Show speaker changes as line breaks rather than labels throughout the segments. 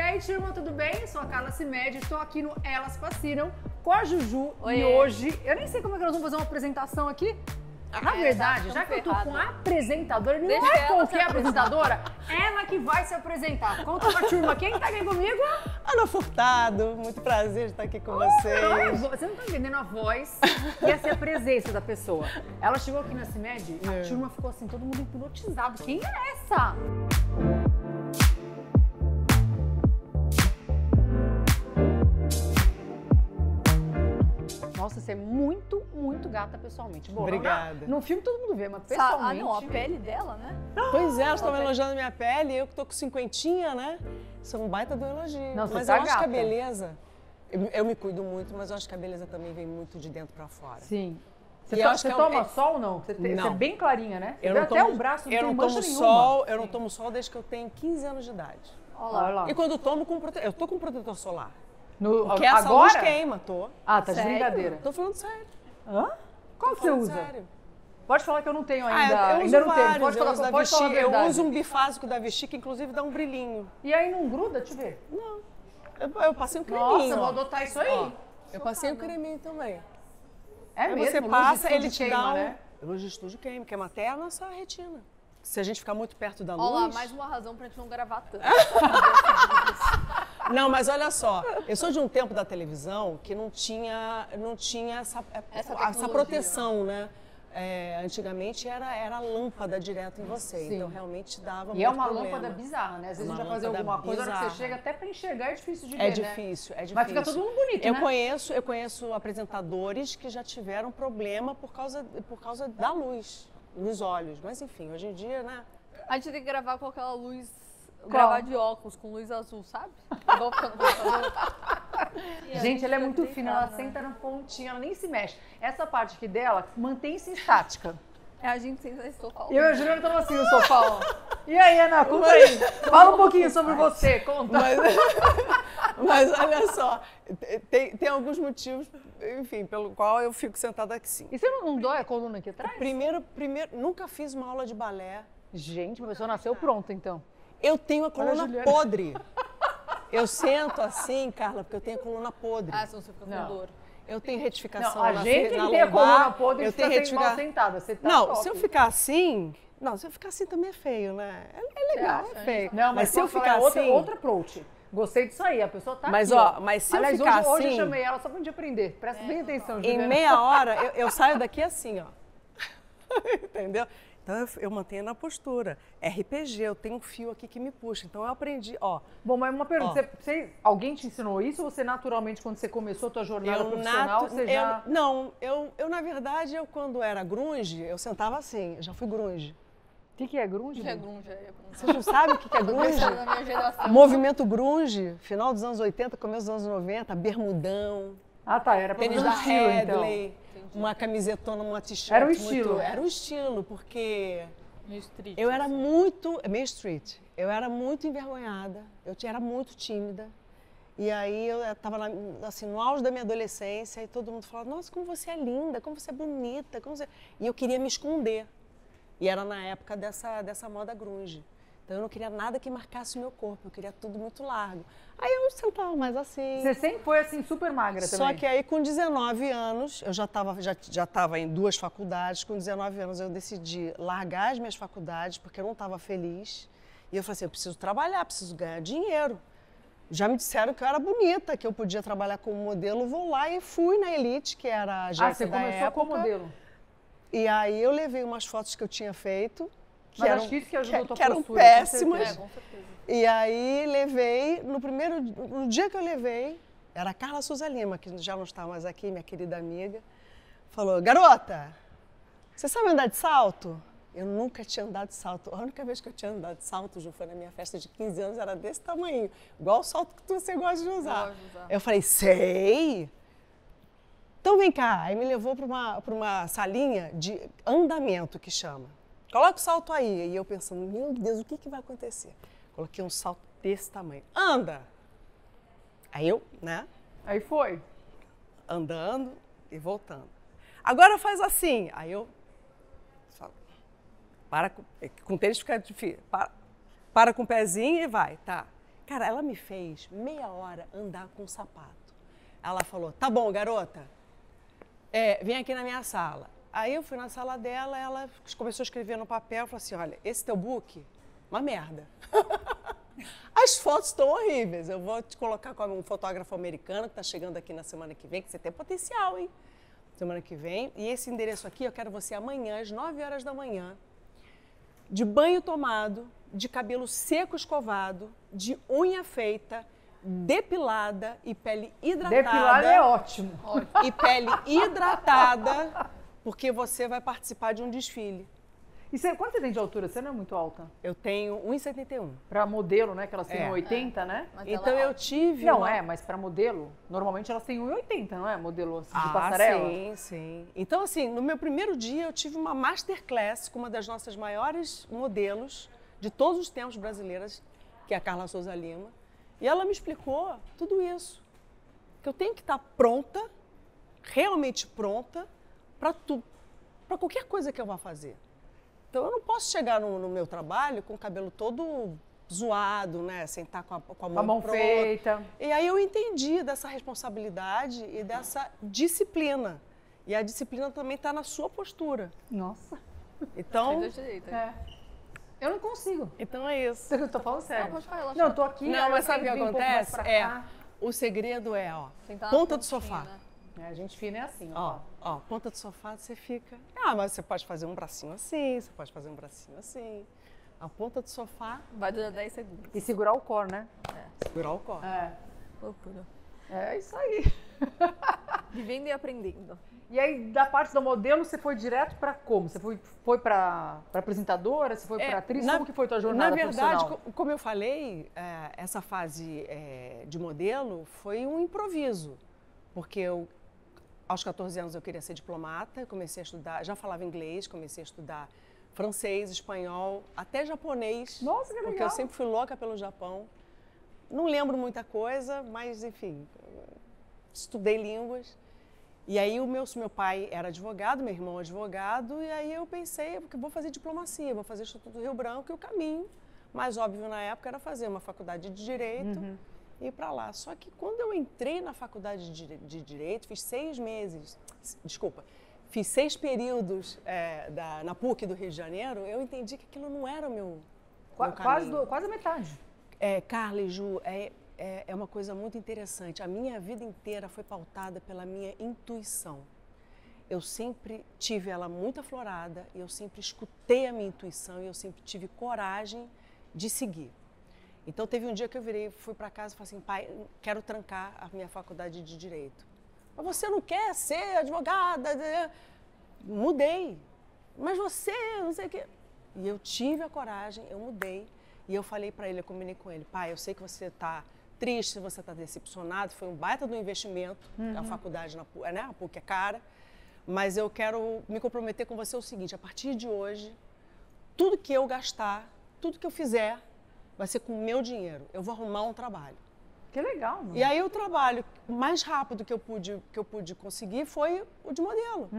aí, turma, tudo bem? Eu sou a Carla Cimede, estou aqui no Elas Fascinam com a Juju.
Oi.
E hoje, eu nem sei como é que nós vamos fazer uma apresentação aqui. Na verdade,
tá
já que eu tô
ferrada.
com a apresentadora, não
Deixa
é
ela
qualquer
se apresentar.
apresentadora, ela que vai se apresentar. Conta pra turma, quem tá aqui comigo?
Ana Furtado, muito prazer de estar aqui com
Não,
vocês.
você não tá entendendo a voz e essa é a presença da pessoa. Ela chegou aqui na CIMED, a turma ficou assim, todo mundo hipnotizado. Quem é essa? Nossa, você é muito, muito gata pessoalmente. Bom,
Obrigada.
No filme todo mundo vê, mas
Ah,
pessoalmente...
não, a pele dela, né?
Pois é, elas estavam elogiando minha pele, eu que tô com cinquentinha, né? Isso é um baita do elogio.
Não, você
mas
tá
eu acho que a
gata.
beleza, eu me cuido muito, mas eu acho que a beleza também vem muito de dentro pra fora.
Sim.
E
Você,
eu acho que
toma
é-
sol ou não? Você é bem clarinha, né?
Eu
Vê
não
até
tomo,
o braço não
eu
tem
não
mancha
tomo
nenhuma.
sol, eu não tomo sol desde que eu tenho 15 anos de idade.
Olha lá.
E quando tomo com eu tô com protetor solar.
No,
Porque essa
agora?
luz queima, tô.
Ah, tá de
Sério?
brincadeira.
Tô falando sério.
Hã? Qual que você
Falando
usa?
sério.
Pode falar que eu não tenho
Ah,
ainda.
eu
ainda
uso
não tenho.
vários,
Pode
eu
falar,
uso da
pode falar a
Vichy, eu
verdade.
uso um bifásico da Vichy que inclusive dá um brilhinho.
E aí não gruda? Deixa eu ver.
Não, eu passei um creminho.
Nossa, vou
ó.
adotar isso aí.
Ó, eu passei um creminho também.
É
Aí
mesmo?
você
luz
passa,
de
ele
estúdio
te dá
queima,
um...
né?
Luz de estúdio queima, queima até a nossa retina. Se a gente ficar muito perto da
Olha lá,
luz...
mais uma razão pra gente não gravar tanto.
Não, mas olha só, eu sou de um tempo da televisão que não tinha essa
tecnologia,
proteção, né? Antigamente era lâmpada direto em você,
Sim.
então realmente dava
E
muito
é uma
problema.
lâmpada bizarra, né? Às vezes a
Uma
gente vai fazer
lâmpada
alguma coisa, a hora que você
bizarra.
chega até pra enxergar é difícil de ver,
É
né?
difícil, é difícil.
Mas fica todo mundo bonito,
eu
né?
Eu conheço apresentadores que já tiveram problema por causa da luz nos olhos. Mas enfim, hoje em dia, né?
A gente tem que gravar com aquela luz,
Qual?
gravar de óculos, com luz azul, sabe? Igual fica no computador. E a
Gente, ela é
fica
muito
deitada,
fina, ela
né?
senta na pontinha, ela nem se mexe. Essa parte aqui dela mantém-se estática.
É a gente sem estofar.
E eu e a Juliana estamos assim no sofá, ó. E aí, Ana, conta aí. Fala um pouquinho sobre você, conta.
Mas olha só, tem alguns motivos, enfim, pelo qual eu fico sentada aqui sim.
E você não dói a coluna aqui atrás?
Primeiro, nunca fiz uma aula de balé.
Gente, a pessoa nasceu pronta, então.
Eu tenho a
Olha a
coluna
Juliana.
podre. Eu sento assim, Carla, porque eu tenho a coluna podre.
Ah, senão você fica com
Não.
dor.
Eu tenho retificação
Não, a
na
gente que
na
tem a
lombar,
coluna podre
eu
fica
tenho
sendo mal
retificação.
sentada. Você tá
Não,
top.
se eu ficar assim... Não, se eu ficar assim também é feio, né? É legal,
acha?
é feio.
Não, mas
se eu
posso falar,
ficar
é outra,
assim...
outra approach. Gostei disso aí, a pessoa tá
Mas,
aqui,
ó, mas se eu
Aliás,
ficar
hoje eu
assim-
chamei ela só pra gente aprender. Presta bem atenção,
Em
Juliana.
meia hora, eu saio daqui assim, ó. Entendeu? Então eu mantenho na postura. RPG, eu tenho um fio aqui que me puxa. Então eu aprendi, ó.
Bom, mas uma pergunta,
Ó.
alguém te ensinou isso ou você naturalmente, quando você começou a tua jornada profissional, você já...
Eu, na verdade, quando era grunge, eu sentava assim. Eu já fui grunge.
O que é grunge?
Já é
Lu?
grunge, é grunge.
Vocês não sabem o que é grunge?
Essa é da minha geração.
Movimento grunge, final dos anos 80, começo dos anos 90, bermudão,
Ah, tá, era pra
tênis
fazer um
da
estilo, então.
Hadley, uma camisetona, uma t-shirt.
Era o estilo.
Era o estilo, porque
Meio street.
eu era
assim.
muito... Meio street. Eu era muito envergonhada, era muito tímida. E aí eu estava assim, no auge da minha adolescência e todo mundo falava, nossa, como você é linda, como você é bonita. E eu queria me esconder. E era na época dessa moda grunge. Então eu não queria nada que marcasse o meu corpo, eu queria tudo muito largo. Aí eu sentava mais assim.
Você sempre foi assim, super magra
Só
também.
que aí com 19 anos, eu já estava em 2 faculdades, com 19 anos eu decidi largar as minhas faculdades, porque eu não estava feliz. E eu falei assim, eu preciso trabalhar, preciso ganhar dinheiro. Já me disseram que eu era bonita, que eu podia trabalhar como modelo, vou lá e fui na Elite, que era a agência
você
da
começou
época.
como modelo.
E aí eu levei umas fotos que eu tinha feito, que
Mas
eram,
acho que isso que ajudou a tua
que eram
postura, com
péssimas.
certeza.
Com certeza.
E aí levei, no dia que eu levei, era a Carla Souza Lima, que já não está mais aqui, minha querida amiga, falou, garota, você sabe andar de salto? Eu nunca tinha andado de salto. A única vez que eu tinha andado de salto, Ju, foi na minha festa de 15 anos, era desse tamanho, igual o salto que você gosta de usar.
Gosto de usar.
Eu falei, sei! Então vem cá, aí me levou para uma salinha de andamento, que chama. Coloca o salto aí. E eu pensando, meu Deus, o que vai acontecer? Coloquei um salto desse tamanho. Anda! Aí eu, né,
Aí foi.
andando e voltando. Agora faz assim. Aí eu falo, para com o tênis fica difícil. Para com o pezinho e vai, tá. Cara, ela me fez meia hora andar com um sapato. Ela falou, tá bom, garota, vem aqui na minha sala. Aí eu fui na sala dela, ela começou a escrever no papel, falou assim, olha, esse teu book, uma merda. As fotos estão horríveis, eu vou te colocar como um fotógrafo americano que está chegando aqui na semana que vem, que você tem potencial, hein? Semana que vem. E esse endereço aqui, eu quero você amanhã, às 9 horas da manhã, de banho tomado, de cabelo seco escovado, de unha feita, depilada e pele hidratada.
Depilada é ótimo.
E pele hidratada, porque você vai participar de um desfile.
E quanto você tem de altura? Você não é muito alta?
Eu tenho 1,71.
Pra modelo, né? Que elas têm 1,80, né?
Mas
Então eu tive...
Não, mas pra modelo, normalmente elas têm 1,80, não é? Modelo assim, de passarela.
Sim, sim. Então, assim, no meu primeiro dia eu tive uma masterclass com uma das nossas maiores modelos de todos os tempos brasileiras, que é a Carla Souza Lima. E ela me explicou tudo isso. Que eu tenho que estar pronta, realmente pronta, para qualquer coisa que eu vá fazer. Então, eu não posso chegar no meu trabalho com o cabelo todo zoado, né? Sem estar com a mão pronta.
Feita.
E aí eu entendi dessa responsabilidade e dessa disciplina. E a disciplina também está na sua postura.
Nossa.
Então,
Eu não consigo.
então é isso.
Eu tô falando sério.
Não, pode falar,
Não, eu tô aqui.
Não,
aí
mas
eu
sabe o que
tenho que vir um pouco mais
acontece?
pra cá.
O segredo é,
Sentar na
ponta do
pontinha,
sofá.
né?
A gente fina é assim, ó.
Ponta do sofá, você fica... mas você pode fazer um bracinho assim, você pode fazer um bracinho assim. A ponta do sofá,
Vai durar 10 segundos.
E segurar o core, né?
segurar o corpo.
Loucura.
É isso aí.
Vivendo e aprendendo.
E aí, da parte do modelo, você foi direto pra como? Você foi pra apresentadora? Você foi pra atriz? Como que foi tua jornada
profissional? Na verdade,
profissional?
como eu falei, essa fase de modelo foi um improviso. Porque aos 14 anos eu queria ser diplomata, comecei a estudar, já falava inglês, comecei a estudar francês, espanhol, até japonês.
Nossa, que legal.
Porque eu sempre fui louca pelo Japão. Não lembro muita coisa, mas enfim, estudei línguas. E aí meu pai era advogado, meu irmão advogado, e aí eu pensei, porque vou fazer diplomacia, vou fazer Instituto Rio Branco, e o caminho mais óbvio na época era fazer uma faculdade de Direito e ir para lá. Só que quando eu entrei na faculdade de Direito, fiz 6 períodos na PUC do Rio de Janeiro, eu entendi que aquilo não era o meu caminho.
Quase a metade.
Carla e Ju, é uma coisa muito interessante. A minha vida inteira foi pautada pela minha intuição. Eu sempre tive ela muito aflorada, e eu sempre escutei a minha intuição e eu sempre tive coragem de seguir. Então teve um dia que eu fui para casa e falei assim, pai, quero trancar a minha faculdade de Direito. Mas você não quer ser advogada? Mudei. Mas você, não sei o quê. E eu tive a coragem, eu mudei. E eu falei para ele, eu combinei com ele, pai, eu sei que você está triste, você está decepcionado, foi um baita do investimento, a faculdade, a PUC é cara, mas eu quero me comprometer com você o seguinte, a partir de hoje, tudo que eu gastar, tudo que eu fizer, vai ser com o meu dinheiro, eu vou arrumar um trabalho.
Que legal, mano.
E aí o trabalho mais rápido que eu pude conseguir foi o de modelo.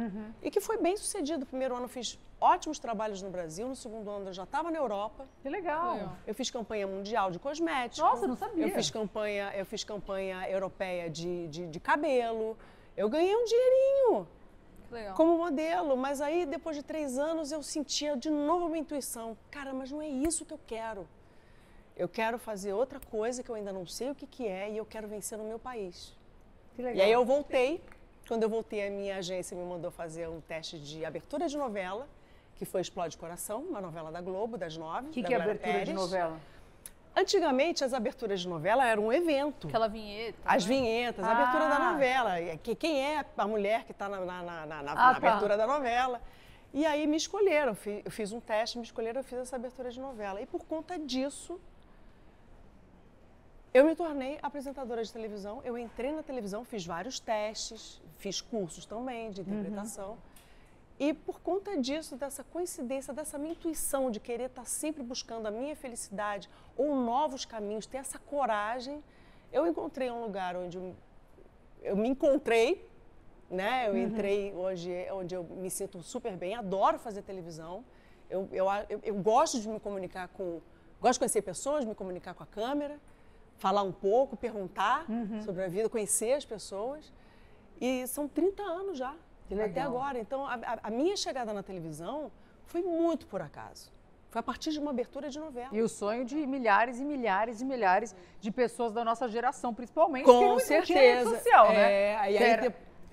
E que foi bem sucedido. No primeiro ano eu fiz ótimos trabalhos no Brasil, no segundo ano eu já estava na Europa.
Que legal.
Eu fiz campanha mundial de cosméticos.
Nossa, não sabia.
Eu fiz campanha europeia de cabelo. Eu ganhei um dinheirinho
Que legal.
como modelo. Mas aí, depois de 3 anos, eu sentia de novo uma intuição. Cara, mas não é isso que eu quero. Eu quero fazer outra coisa que eu ainda não sei o que é e eu quero vencer no meu país.
Que legal.
E aí eu voltei. Quando eu voltei, a minha agência me mandou fazer um teste de abertura de novela, que foi Explode Coração, uma novela da Globo, das 9.
O que é abertura de novela?
Antigamente, as aberturas de novela eram um evento.
Aquela vinheta.
As
né?
vinhetas, a abertura da novela. Quem é a mulher que está na abertura da novela. E aí me escolheram, eu fiz um teste, me escolheram, eu fiz essa abertura de novela. E por conta disso, eu me tornei apresentadora de televisão, eu entrei na televisão, fiz vários testes, fiz cursos também de interpretação. E por conta disso, dessa coincidência, dessa minha intuição de querer estar sempre buscando a minha felicidade ou novos caminhos, ter essa coragem, eu encontrei um lugar onde eu me encontrei, né? Eu entrei hoje, onde eu me sinto super bem, adoro fazer televisão, eu gosto de me comunicar gosto de conhecer pessoas, me comunicar com a câmera, falar um pouco, perguntar sobre a vida, conhecer as pessoas. E são 30 anos já, até agora. Então, a minha chegada na televisão foi muito por acaso. Foi a partir de uma abertura de novela.
E o sonho de milhares e milhares e milhares de pessoas da nossa geração, principalmente,
Com
que não
certeza.
tinha rede social, né?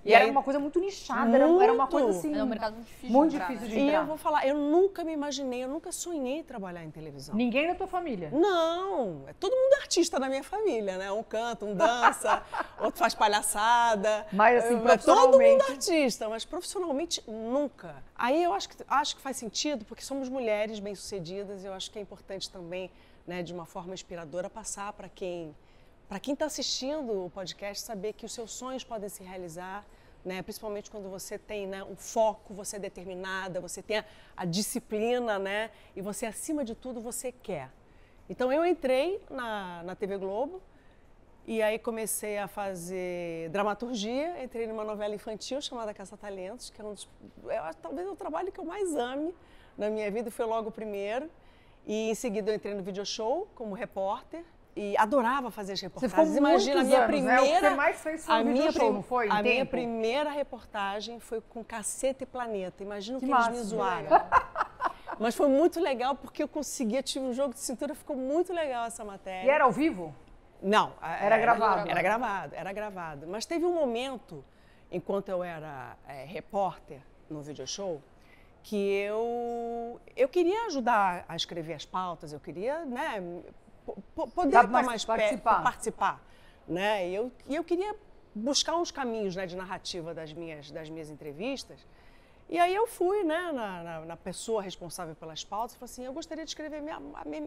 Era uma coisa muito nichada, era uma coisa assim...
É um mercado muito difícil
muito
de entrar,
difícil
né?
de
E
entrar.
eu vou falar, eu nunca me imaginei, eu nunca sonhei trabalhar em televisão.
Ninguém da tua família?
Não, todo mundo é artista na minha família, né? Um canta, um dança, outro faz palhaçada.
Mas assim,
Todo
profissionalmente...
mundo é artista, mas profissionalmente nunca. Aí eu acho que faz sentido, porque somos mulheres bem-sucedidas e eu acho que é importante também, né, de uma forma inspiradora, passar para quem está assistindo o podcast, saber que os seus sonhos podem se realizar, né? Principalmente quando você tem, né, um foco, você é determinada, você tem a disciplina, né? E você, acima de tudo, você quer. Então, eu entrei na TV Globo e aí comecei a fazer dramaturgia, entrei numa novela infantil chamada Caça-Talentos, que é talvez o trabalho que eu mais ame na minha vida, foi logo o primeiro. E em seguida eu entrei no video show como repórter. E adorava fazer as reportagens.
Você ficou
Imagina, a minha
muitos anos, né? O que
primeira...
você mais fez foi o video show, não foi?
A minha primeira reportagem foi com Caceta e Planeta. Imagina o que
massa,
eles me zoaram. Mas foi muito legal porque eu conseguia, tive um jogo de cintura, ficou muito legal essa matéria.
E era ao vivo?
Não.
Era gravado?
Era gravado. Mas teve um momento, enquanto eu era repórter no video show, que eu queria ajudar a escrever as pautas, eu queria, né, poder estar mais perto, participar, né? E eu queria buscar uns caminhos, né, de narrativa das minhas entrevistas. E aí eu fui, né, na pessoa responsável pelas pautas e falei assim, eu gostaria de escrever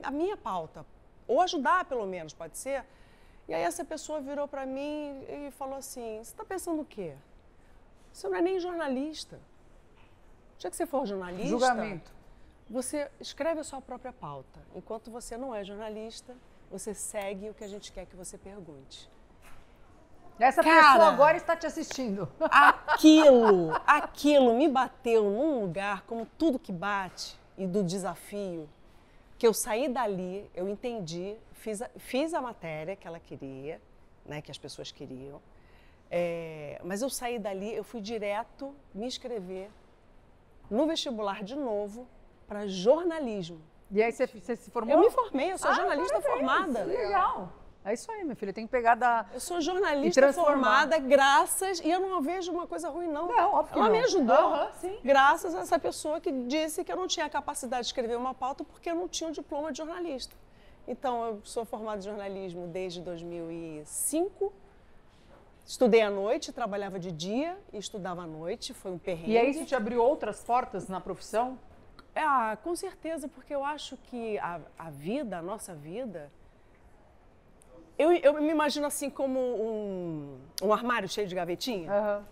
a minha pauta, ou ajudar pelo menos, pode ser? E aí essa pessoa virou para mim e falou assim, você está pensando o quê? Você não é nem jornalista. Já que você for jornalista...
Julgamento.
Você escreve a sua própria pauta. Enquanto você não é jornalista, você segue o que a gente quer que você pergunte.
Essa pessoa agora está te assistindo.
Aquilo me bateu num lugar, como tudo que bate, e do desafio, que eu saí dali, eu entendi, fiz a matéria que ela queria, né, que as pessoas queriam, mas eu saí dali, eu fui direto me inscrever no vestibular de novo, para jornalismo.
E aí você se formou?
Eu me formei, eu sou jornalista formada.
Legal. É isso aí, minha filha, tem que pegar da...
Eu sou jornalista formada graças... E eu não vejo uma coisa ruim, não.
Não, óbvio que
Ela
não.
me ajudou,
Sim.
graças a essa pessoa que disse que eu não tinha a capacidade de escrever uma pauta porque eu não tinha um diploma de jornalista. Então, eu sou formada em jornalismo desde 2005. Estudei à noite, trabalhava de dia e estudava à noite, foi um perrengue.
E aí isso te abriu outras portas na profissão?
Com certeza, porque eu acho que a vida, a nossa vida... Eu me imagino assim como um armário cheio de gavetinha.
Uhum.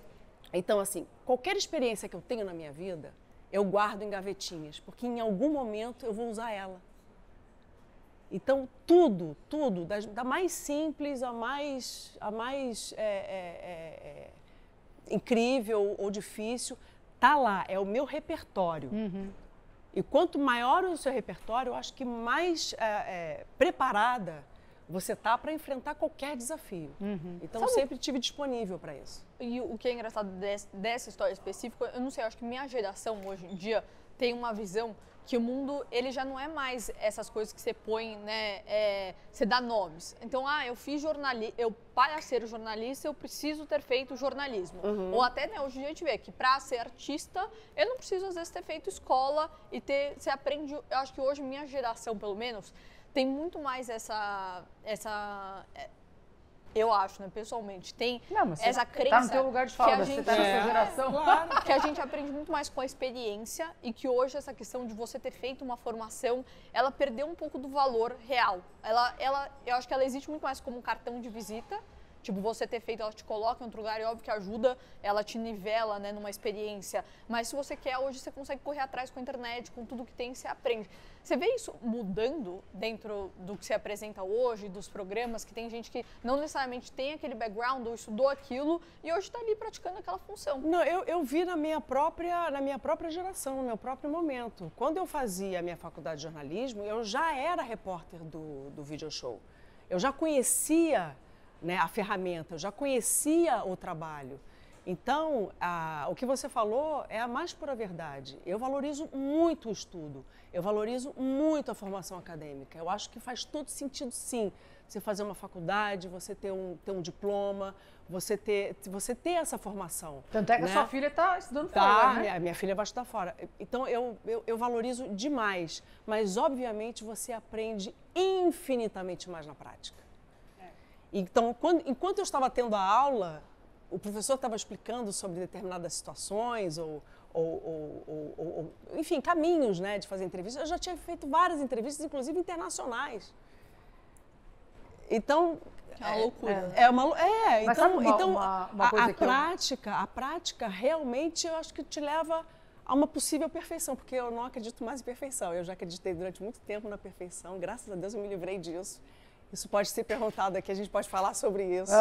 Então, assim, qualquer experiência que eu tenho na minha vida, eu guardo em gavetinhas, porque em algum momento eu vou usar ela. Então, tudo, da mais simples a mais incrível ou difícil, tá lá, é o meu repertório.
Uhum.
E quanto maior o seu repertório, eu acho que mais preparada você tá para enfrentar qualquer desafio.
Uhum.
Então, eu sempre estive disponível para isso.
E o que é engraçado dessa história específica, eu não sei, eu acho que minha geração hoje em dia tem uma visão que o mundo, ele já não é mais essas coisas que você põe, né, você dá nomes. Então, eu fiz jornalismo, para ser jornalista, eu preciso ter feito jornalismo.
Uhum.
Ou até, né, hoje em dia a gente vê que para ser artista, eu não preciso, às vezes, ter feito escola e você aprende, eu acho que hoje minha geração, pelo menos, tem muito mais eu acho, né, pessoalmente, tem essa crença...
Tá no teu lugar de fala, você tá na sua geração.
Claro, que a gente aprende muito mais com a experiência e que hoje essa questão de você ter feito uma formação, ela perdeu um pouco do valor real. Eu acho que ela existe muito mais como um cartão de visita. Tipo, você ter feito, ela te coloca em outro lugar e óbvio que ajuda, ela te nivela, né, numa experiência. Mas se você quer, hoje você consegue correr atrás com a internet, com tudo que tem, você aprende. Você vê isso mudando dentro do que você apresenta hoje, dos programas, que tem gente que não necessariamente tem aquele background ou estudou aquilo e hoje está ali praticando aquela função.
Não, eu vi na minha própria geração, no meu próprio momento. Quando eu fazia a minha faculdade de jornalismo, eu já era repórter do video show. eu já conhecia, né, a ferramenta, eu já conhecia o trabalho. Então, o que você falou é a mais pura verdade. Eu valorizo muito o estudo, eu valorizo muito a formação acadêmica. Eu acho que faz todo sentido, sim, você fazer uma faculdade, você ter um diploma, você ter essa formação.
Tanto é que
né?
a sua filha está estudando fora, né?
Minha filha vai estudar fora. Então, eu valorizo demais, mas, obviamente, você aprende infinitamente mais na prática. Então, enquanto eu estava tendo a aula, o professor estava explicando sobre determinadas situações enfim, caminhos, né, de fazer entrevistas. Eu já tinha feito várias entrevistas, inclusive internacionais. Então,
é uma loucura.
Mas
então,
sabe uma coisa
a prática realmente eu acho que te leva a uma possível perfeição, porque eu não acredito mais em perfeição. Eu já acreditei durante muito tempo na perfeição, graças a Deus eu me livrei disso. Isso pode ser perguntado aqui, a gente pode falar sobre isso,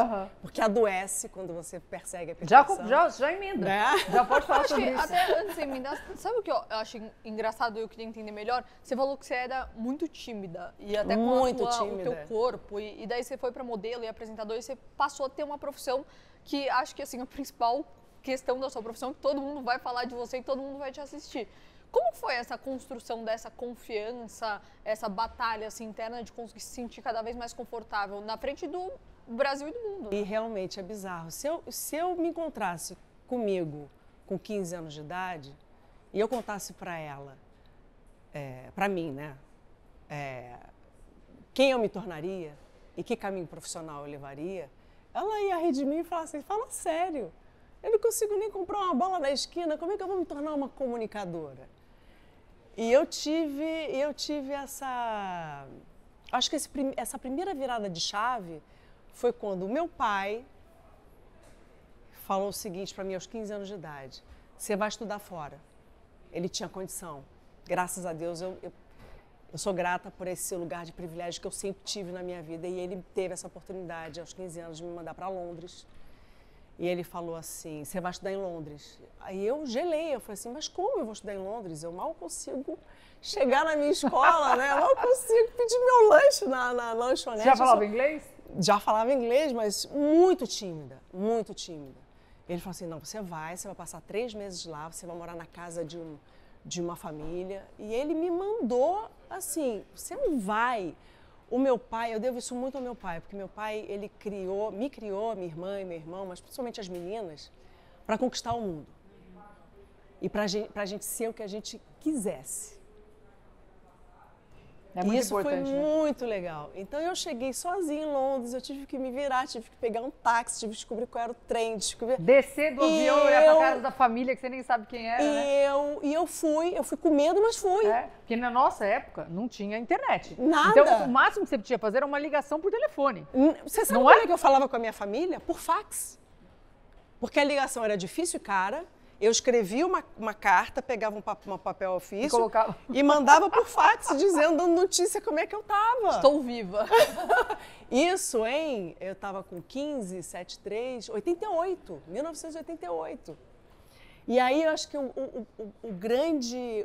porque adoece quando você persegue a perfeição.
Já emenda,
né?
Já pode falar sobre isso.
Até antes de emendar, sabe o que eu acho engraçado e eu queria entender melhor? Você falou que você era muito tímida, e até com o teu corpo, e daí você foi para modelo e apresentador, e você passou a ter uma profissão que acho que assim, a principal questão da sua profissão é que todo mundo vai falar de você e todo mundo vai te assistir. Como foi essa construção dessa confiança, essa batalha assim, interna de conseguir se sentir cada vez mais confortável na frente do Brasil e do mundo?
E realmente é bizarro. Se eu me encontrasse comigo com 15 anos de idade e eu contasse para ela, para mim, né, quem eu me tornaria e que caminho profissional eu levaria, ela ia rir de mim e falar assim, fala sério, eu não consigo nem comprar uma bola na esquina, como é que eu vou me tornar uma comunicadora? E eu tive essa... Acho que essa primeira virada de chave foi quando o meu pai falou o seguinte para mim aos 15 anos de idade. Você vai estudar fora. Ele tinha condição. Graças a Deus, eu sou grata por esse lugar de privilégio que eu sempre tive na minha vida. E ele teve essa oportunidade aos 15 anos de me mandar para Londres. E ele falou assim, você vai estudar em Londres. Aí eu gelei, eu falei assim, mas como eu vou estudar em Londres? Eu mal consigo chegar na minha escola, né? Eu mal consigo pedir meu lanche na lanchonete.
Você já falava inglês?
Já falava inglês, mas muito tímida, muito tímida. Ele falou assim, não, você vai passar 3 meses lá, você vai morar na casa de uma família. E ele me mandou assim, você não vai... O meu pai, eu devo isso muito ao meu pai, porque meu pai, ele me criou, minha irmã e meu irmão, mas principalmente as meninas, para conquistar o mundo. E para a gente ser o que a gente quisesse.
É muito
isso
importante,
foi muito legal. Então eu cheguei sozinha em Londres, eu tive que me virar, tive que pegar um táxi, tive que descobrir qual era o trem,
descer do avião e olhar pra casa da família que você nem sabe quem era, né?
E eu fui com medo, mas fui.
Porque na nossa época não tinha internet.
Nada.
Então o máximo que você podia fazer era uma ligação por telefone.
Você sabe como é que eu falava com a minha família? Por fax. Porque a ligação era difícil e cara. Eu escrevia uma carta, pegava um papel ofício e mandava por fax, dando notícia como é que eu estava.
Estou viva.
Isso, eu estava com 15, 73, 1988. E aí eu acho que o grande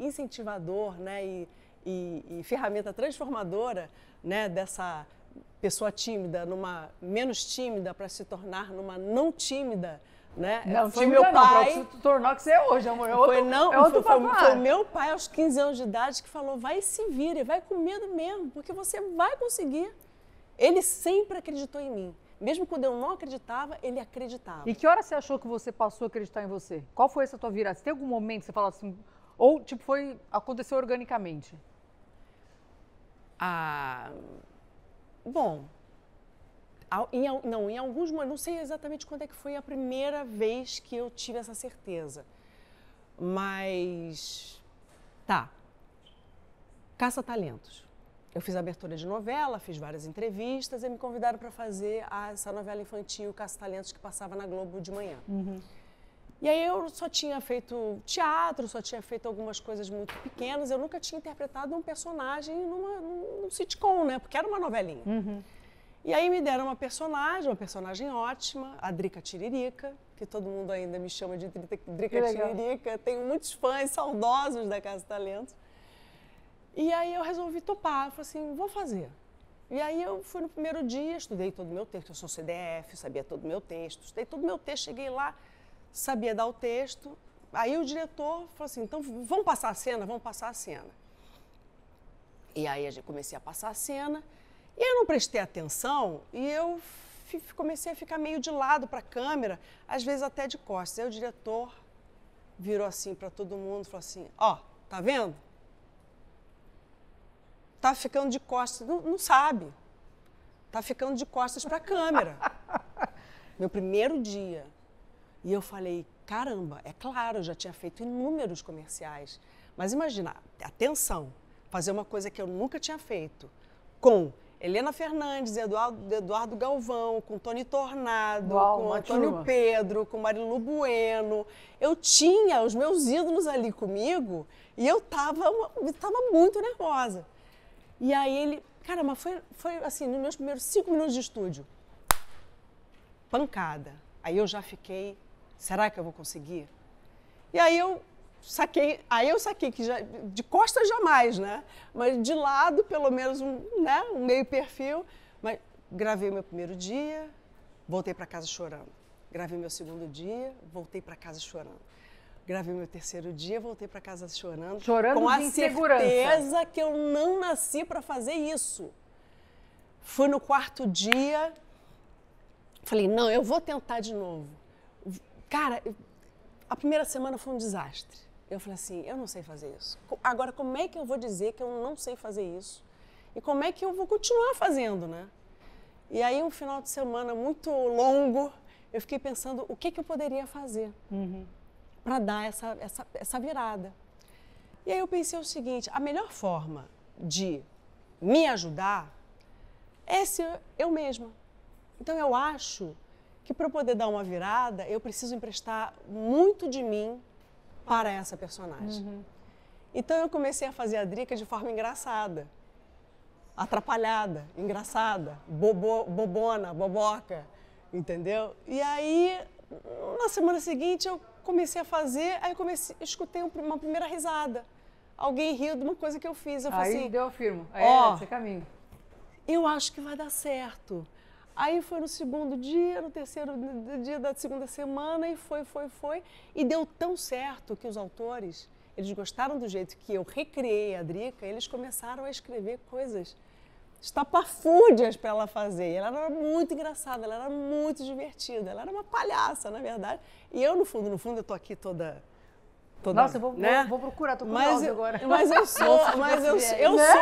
incentivador, né, e ferramenta transformadora, né, dessa pessoa tímida numa menos tímida para se tornar numa não tímida, né?
Não,
foi meu pai.
Não, se tornou que você é hoje, amor.
Foi o meu pai aos 15 anos de idade que falou, vai se vira, vai com medo mesmo, porque você vai conseguir. Ele sempre acreditou em mim. Mesmo quando eu não acreditava, ele acreditava.
E que hora você achou que você passou a acreditar em você? Qual foi essa tua virada? Você tem algum momento que você fala assim, ou tipo aconteceu organicamente?
Bom, em alguns momentos, não sei exatamente quando é que foi a primeira vez que eu tive essa certeza, mas Caça-Talentos. Eu fiz abertura de novela, fiz várias entrevistas e me convidaram para fazer essa novela infantil Caça-Talentos que passava na Globo de manhã.
Uhum.
E aí eu só tinha feito teatro, só tinha feito algumas coisas muito pequenas, eu nunca tinha interpretado um personagem num sitcom, né? Porque era uma novelinha.
Uhum.
E aí me deram uma personagem ótima, a Drica Tiririca, que todo mundo ainda me chama de Drica Tiririca. Tenho muitos fãs saudosos da Caça-Talentos. E aí eu resolvi topar, falei assim, vou fazer. E aí eu fui no primeiro dia, estudei todo o meu texto, eu sou CDF, sabia todo o meu texto, estudei todo o meu texto, cheguei lá, sabia dar o texto. Aí o diretor falou assim, então vamos passar a cena? Vamos passar a cena. E aí a gente comecei a passar a cena, e eu não prestei atenção, e eu comecei a ficar meio de lado para a câmera, às vezes até de costas. Aí o diretor virou assim para todo mundo e falou assim, ó, tá vendo? Tá ficando de costas, não sabe. Tá ficando de costas para a câmera. Meu primeiro dia. E eu falei, caramba, é claro, eu já tinha feito inúmeros comerciais. Mas imagina, atenção, fazer uma coisa que eu nunca tinha feito. Com Helena Fernandes, Eduardo Galvão, com Tony Tornado, com Antônio Pedro, com Marilu Bueno. Eu tinha os meus ídolos ali comigo e eu tava muito nervosa. E aí ele, cara, mas foi assim, nos meus primeiros 5 minutos de estúdio, pancada. Aí eu já fiquei, será que eu vou conseguir? E aí eu saquei que já, de costas jamais, né? Mas de lado, pelo menos um meio perfil. Mas gravei meu primeiro dia, voltei para casa chorando. Gravei meu segundo dia, voltei para casa chorando. Gravei meu terceiro dia, voltei para casa chorando.
Chorando
com a
de insegurança.
certeza que eu não nasci para fazer isso. Fui no quarto dia, falei, não, eu vou tentar de novo. Cara, a primeira semana foi um desastre. Eu falei assim, eu não sei fazer isso. Agora, como é que eu vou dizer que eu não sei fazer isso? E como é que eu vou continuar fazendo, né? E aí, um final de semana muito longo, eu fiquei pensando o que eu poderia fazer para dar essa virada. E aí eu pensei o seguinte, a melhor forma de me ajudar é ser eu mesma. Então, eu acho que para poder dar uma virada, eu preciso emprestar muito de mim para essa personagem. Então, eu comecei a fazer a Drica de forma engraçada, atrapalhada, engraçada, bobona, boboca, entendeu? E aí, na semana seguinte, eu comecei a fazer, aí escutei uma primeira risada. Alguém riu de uma coisa que eu fiz. Eu falei assim,
deu a firma. Esse caminho.
Eu acho que vai dar certo. Aí foi no segundo dia, no terceiro dia da segunda semana e foi. E deu tão certo que os autores, eles gostaram do jeito que eu recriei a Drica, eles começaram a escrever coisas estapafúrdias para ela fazer. Ela era muito engraçada, ela era muito divertida, ela era uma palhaça, na verdade. E eu, no fundo, eu tô aqui toda
Nossa, eu vou procurar, tô curiosa agora.
Mas eu sou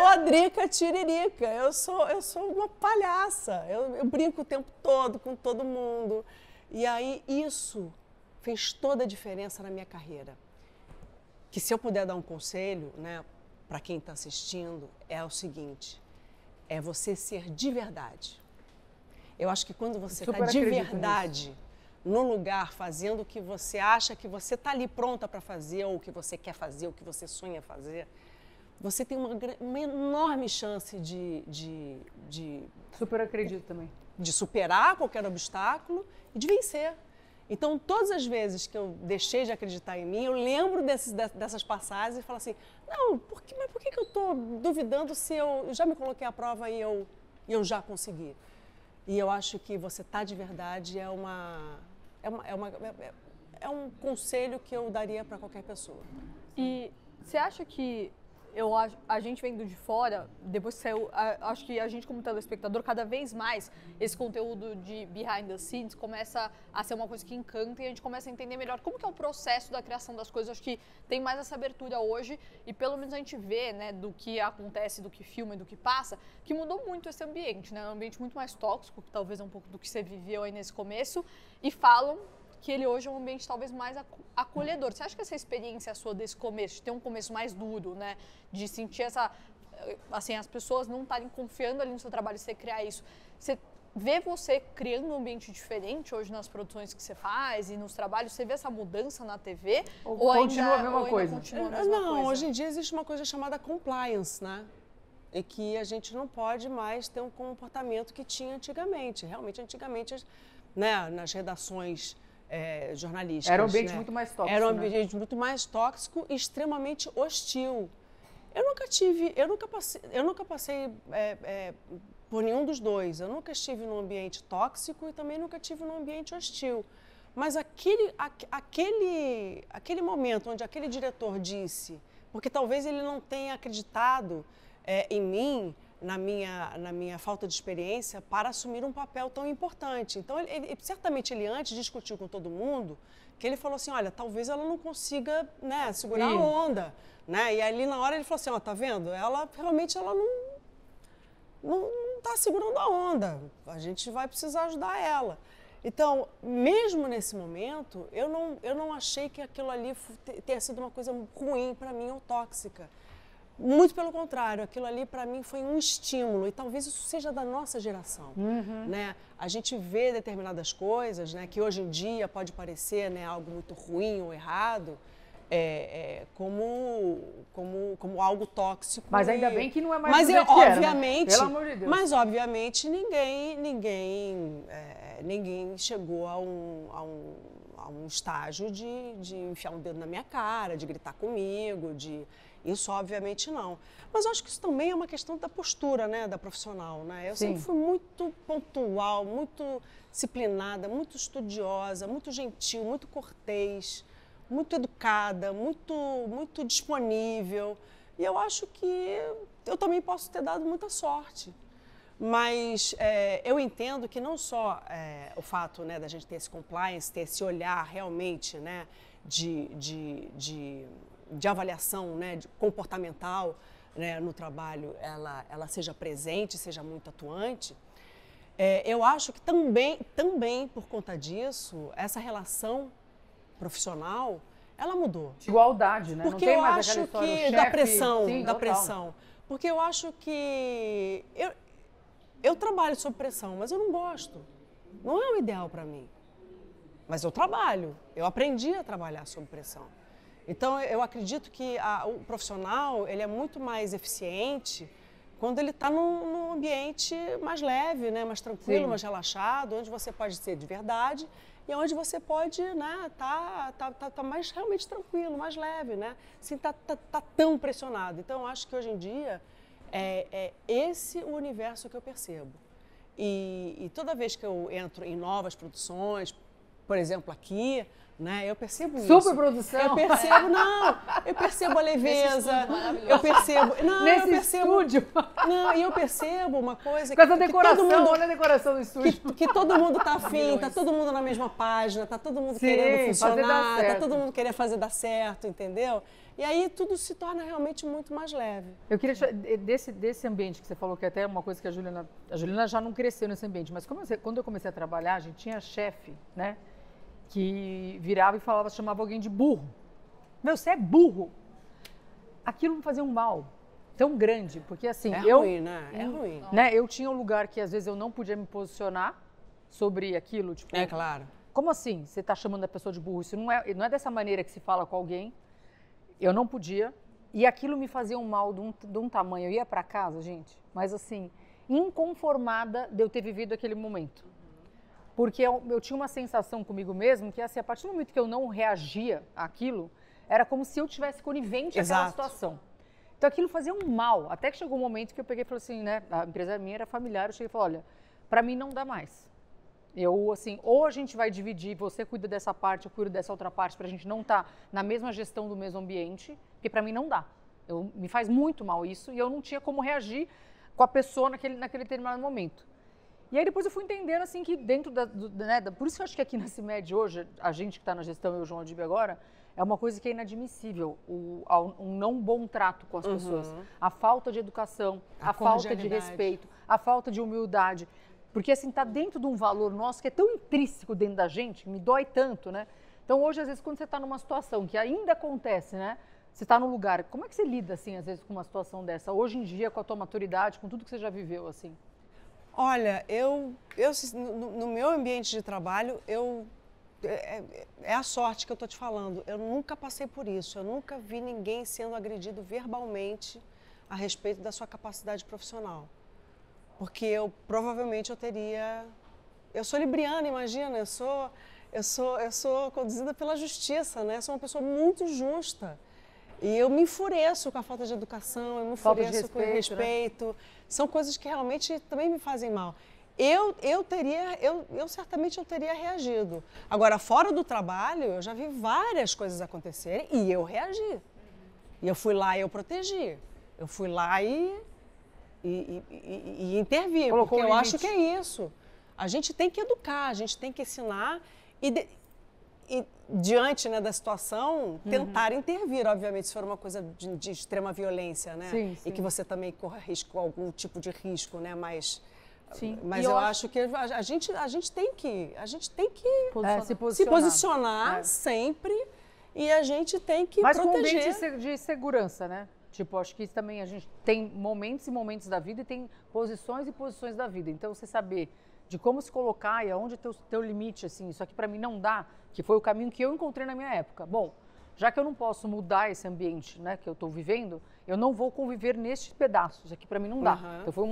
a Drica Tiririca, eu sou uma palhaça, eu brinco o tempo todo com todo mundo. E aí isso fez toda a diferença na minha carreira. Que se eu puder dar um conselho, né, para quem está assistindo, é o seguinte, é você ser de verdade. Eu acho que quando você está de verdade no lugar, fazendo o que você acha que você está ali pronta para fazer, ou o que você quer fazer, ou o que você sonha fazer, você tem uma enorme chance de
Super acredito também.
De superar qualquer obstáculo e de vencer. Então, todas as vezes que eu deixei de acreditar em mim, eu lembro dessas passagens e falo assim, não, mas por que eu estou duvidando se eu já me coloquei à prova e eu já consegui? E eu acho que você tá de verdade é um conselho que eu daria para qualquer pessoa.
E você acha que a gente vendo de fora, depois que saiu, acho que a gente como telespectador, cada vez mais esse conteúdo de behind the scenes começa a ser uma coisa que encanta e a gente começa a entender melhor como que é o processo da criação das coisas. Acho que tem mais essa abertura hoje e pelo menos a gente vê, né, do que acontece, do que filma e do que passa, que mudou muito esse ambiente, né? É um ambiente muito mais tóxico, que talvez é um pouco do que você viveu aí nesse começo, e falam que ele hoje é um ambiente talvez mais acolhedor. Você acha que essa experiência sua desse começo, de ter um começo mais duro, né, de sentir assim, as pessoas não estarem confiando ali no seu trabalho, você criar isso, você vê você criando um ambiente diferente hoje nas produções que você faz e nos trabalhos, você vê essa mudança na TV?
Ou continua a mesma coisa?
Não, hoje em dia existe uma coisa chamada compliance, né? E que a gente não pode mais ter um comportamento que tinha antigamente. Realmente, antigamente, né, nas redações jornalísticas.
Era um ambiente muito mais tóxico.
Era um ambiente muito mais tóxico e extremamente hostil. Eu nunca passei por nenhum dos dois. Eu nunca estive num ambiente tóxico e também nunca estive num ambiente hostil. Mas aquele momento onde aquele diretor disse, porque talvez ele não tenha acreditado em mim, na minha falta de experiência, para assumir um papel tão importante. Então, certamente ele antes discutiu com todo mundo, que ele falou assim, olha, talvez ela não consiga, né, segurar a onda. Né? E ali na hora ele falou assim, ó, tá vendo? Ela realmente não está segurando a onda. A gente vai precisar ajudar ela. Então, mesmo nesse momento, eu não achei que aquilo ali tenha sido uma coisa ruim para mim ou tóxica. Muito pelo contrário, aquilo ali para mim foi um estímulo, e talvez isso seja da nossa geração. Né? A gente vê determinadas coisas, né, que hoje em dia pode parecer, né, algo muito ruim ou errado, como algo tóxico.
Mas ainda bem que não é mais do jeito que era, né? Pelo amor de Deus.
Mas obviamente ninguém chegou a um estágio de enfiar um dedo na minha cara, de gritar comigo, isso obviamente não. Mas eu acho que isso também é uma questão da postura, né, da profissional, né? Eu sempre fui muito pontual, muito disciplinada, muito estudiosa, muito gentil, muito cortês, muito educada, muito disponível. E eu acho que eu também posso ter dado muita sorte. Mas eu entendo que não só o fato, né, da gente ter esse compliance, ter esse olhar realmente, né, de avaliação, né, comportamental, né, no trabalho, ela seja presente, seja muito atuante. Eu acho que também por conta disso, essa relação profissional, ela mudou.
Igualdade, né?
Porque
não tem
eu
mais
acho
aquela história
que
do chefe,
da pressão,
sim,
da
total.
pressão. Porque eu acho que eu trabalho sob pressão, mas eu não gosto. Não é o ideal para mim. Mas eu trabalho. Eu aprendi a trabalhar sob pressão. Então eu acredito que o profissional ele é muito mais eficiente quando ele está num ambiente mais leve, né, mais tranquilo,
Sim.
mais relaxado, onde você pode ser de verdade e onde você pode, né, tá mais realmente tranquilo, mais leve, né, sem tá tão pressionado. Então eu acho que hoje em dia é esse o universo que eu percebo. E toda vez que eu entro em novas produções, por exemplo aqui, né, eu percebo isso.
Superprodução.
Eu percebo a leveza, eu percebo,
Estúdio.
Não, e eu percebo uma coisa
Com essa
que
decoração,
todo mundo,
olha a decoração do estúdio.
que todo mundo tá afim, tá todo mundo na mesma página, tá todo mundo querendo
fazer dar
funcionar, tá
certo.
todo mundo querendo fazer dar certo, entendeu? E aí tudo se torna realmente muito mais leve.
Eu queria desse ambiente que você falou, que até é uma coisa que a Juliana já não cresceu nesse ambiente, mas quando eu comecei a trabalhar, a gente tinha chefe, né, que virava e chamava alguém de burro. Meu, você é burro. Aquilo me fazia um mal tão grande, porque assim,
ruim, né? É ruim.
Né, eu tinha um lugar que às vezes eu não podia me posicionar sobre aquilo, tipo,
É claro.
como assim? Você está chamando a pessoa de burro? Isso não é dessa maneira que se fala com alguém. Eu não podia. E aquilo me fazia um mal de um tamanho. Eu ia para casa, gente, mas assim, inconformada de eu ter vivido aquele momento. Porque eu tinha uma sensação comigo mesmo que, assim, a partir do momento que eu não reagia àquilo, era como se eu tivesse conivente àquela situação. Então aquilo fazia um mal. Até que chegou um momento que eu peguei e falei assim, né? A empresa minha era familiar, eu cheguei e falei, olha, para mim não dá mais. Eu, assim, ou a gente vai dividir, você cuida dessa parte, eu cuido dessa outra parte, pra gente não estar na mesma gestão do mesmo ambiente, porque pra mim não dá. Me faz muito mal isso e eu não tinha como reagir com a pessoa naquele determinado momento. E aí depois eu fui entendendo, assim, que dentro por isso que eu acho que aqui na CIMED hoje, a gente que está na gestão e o João Adib agora, é uma coisa que é inadmissível, um não bom trato com as pessoas. A falta de educação, a falta de respeito, a falta de humildade. Porque, assim, tá dentro de um valor nosso que é tão intrínseco dentro da gente, me dói tanto, né? Então, hoje, às vezes, quando você está numa situação que ainda acontece, né? Você está num lugar, como é que você lida, assim, às vezes, com uma situação dessa? Hoje em dia, com a tua maturidade, com tudo que você já viveu, assim?
Olha, no meu ambiente de trabalho, é a sorte que eu estou te falando. Eu nunca passei por isso. Eu nunca vi ninguém sendo agredido verbalmente a respeito da sua capacidade profissional. Porque provavelmente eu teria... Eu sou libriana, imagina, eu sou conduzida pela justiça, né? Eu sou uma pessoa muito justa. E eu me enfureço com a falta de educação, eu me
Falta de
enfureço com o
respeito, né?
respeito. São coisas que realmente também me fazem mal. Certamente eu teria reagido. Agora, fora do trabalho, eu já vi várias coisas acontecerem e eu reagi. E eu fui lá e eu protegi. Eu fui lá e intervi,
Colocou
porque eu
limite.
acho que é isso. A gente tem que educar, a gente tem que ensinar e diante, né, da situação, tentar intervir, obviamente, se for uma coisa de extrema violência, né?
Sim,
E
sim.
que você também corra risco, algum tipo de risco, né? Mas
E
eu acho que a gente tem que se posicionar
É.
sempre e a gente tem que
Mas com um
proteger.
ambiente de segurança, né? Tipo, acho que isso também a gente tem momentos e momentos da vida e tem posições e posições da vida. Então, você saber de como se colocar e aonde é teu limite, assim, isso aqui pra mim não dá, que foi o caminho que eu encontrei na minha época. Bom, já que eu não posso mudar esse ambiente, né, que eu tô vivendo, eu não vou conviver nestes pedaços, isso aqui pra mim não dá. Então, foi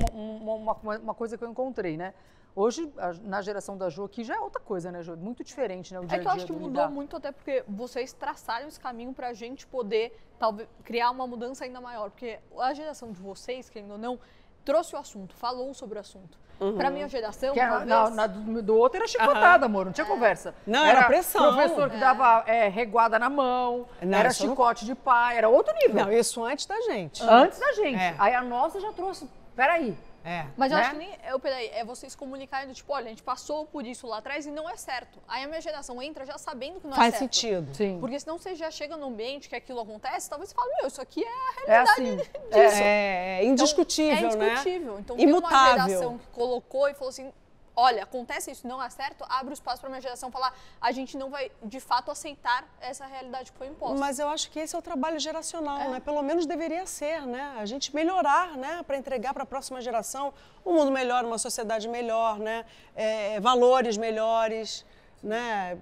uma coisa que eu encontrei, né? Hoje, na geração da Ju aqui, já é outra coisa, né, Ju? Muito diferente, né, o dia a
É
dia.
que eu acho que
do
mudou
lidar.
muito até porque vocês traçaram esse caminho pra gente poder, talvez, criar uma mudança ainda maior. Porque a geração de vocês, querendo ou não, trouxe o assunto, falou sobre o assunto. Pra minha geração,
Que
talvez...
do outro era chicotada, amor, não tinha conversa.
Não, era pressão.
Professor que dava reguada na mão,
Não,
era
isso não-
chicote de pai, era outro nível.
Não, isso antes da gente.
Antes da gente.
É.
Aí a nossa já trouxe, peraí.
É.
Mas eu
né?
acho que nem... Peraí, é vocês comunicarem do tipo, olha, a gente passou por isso lá atrás e não é certo. Aí a minha geração entra já sabendo que não é
Faz
certo.
sentido.
Sim.
Porque senão você já chega num ambiente que aquilo acontece, talvez você fale, meu, isso aqui é a
É
realidade
assim.
disso.
É indiscutível,
É
né?
indiscutível. Então, tem uma
Imutável.
geração que colocou e falou assim, olha, acontece isso, não é certo, abre o espaço para minha geração falar, a gente não vai, de fato, aceitar essa realidade que foi imposta.
Mas eu acho que esse é o trabalho geracional, né? Pelo menos deveria ser, né? A gente melhorar, né? Para entregar para a próxima geração um mundo melhor, uma sociedade melhor, né? Valores melhores, né?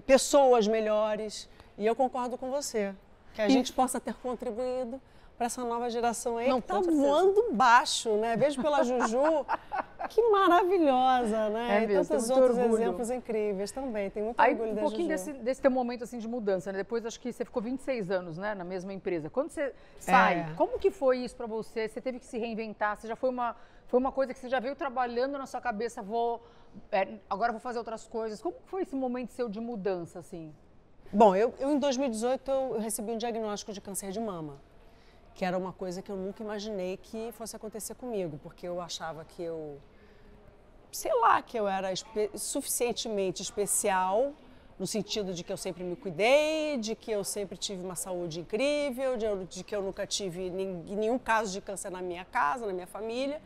Pessoas melhores. E eu concordo com você. Que a gente possa ter contribuído para essa nova geração aí
Não,
que está
com certeza.
voando baixo, né? Vejo pela Juju, que maravilhosa, né?
É
E
mesmo,
tantos
tem muito
outros
orgulho.
exemplos incríveis também. Tem muito
Aí
orgulho
um
da
pouquinho
Juju.
desse teu momento assim de mudança, né? Depois acho que você ficou 26 anos, né, na mesma empresa. Quando você sai, como que foi isso pra você? Você teve que se reinventar? Você já foi uma coisa que você já veio trabalhando na sua cabeça, agora vou fazer outras coisas. Como que foi esse momento seu de mudança assim?
Bom, eu em 2018 eu recebi um diagnóstico de câncer de mama, que era uma coisa que eu nunca imaginei que fosse acontecer comigo, porque eu achava que que eu era suficientemente especial, no sentido de que eu sempre me cuidei, de que eu sempre tive uma saúde incrível, de que eu nunca tive nenhum caso de câncer na minha casa, na minha família,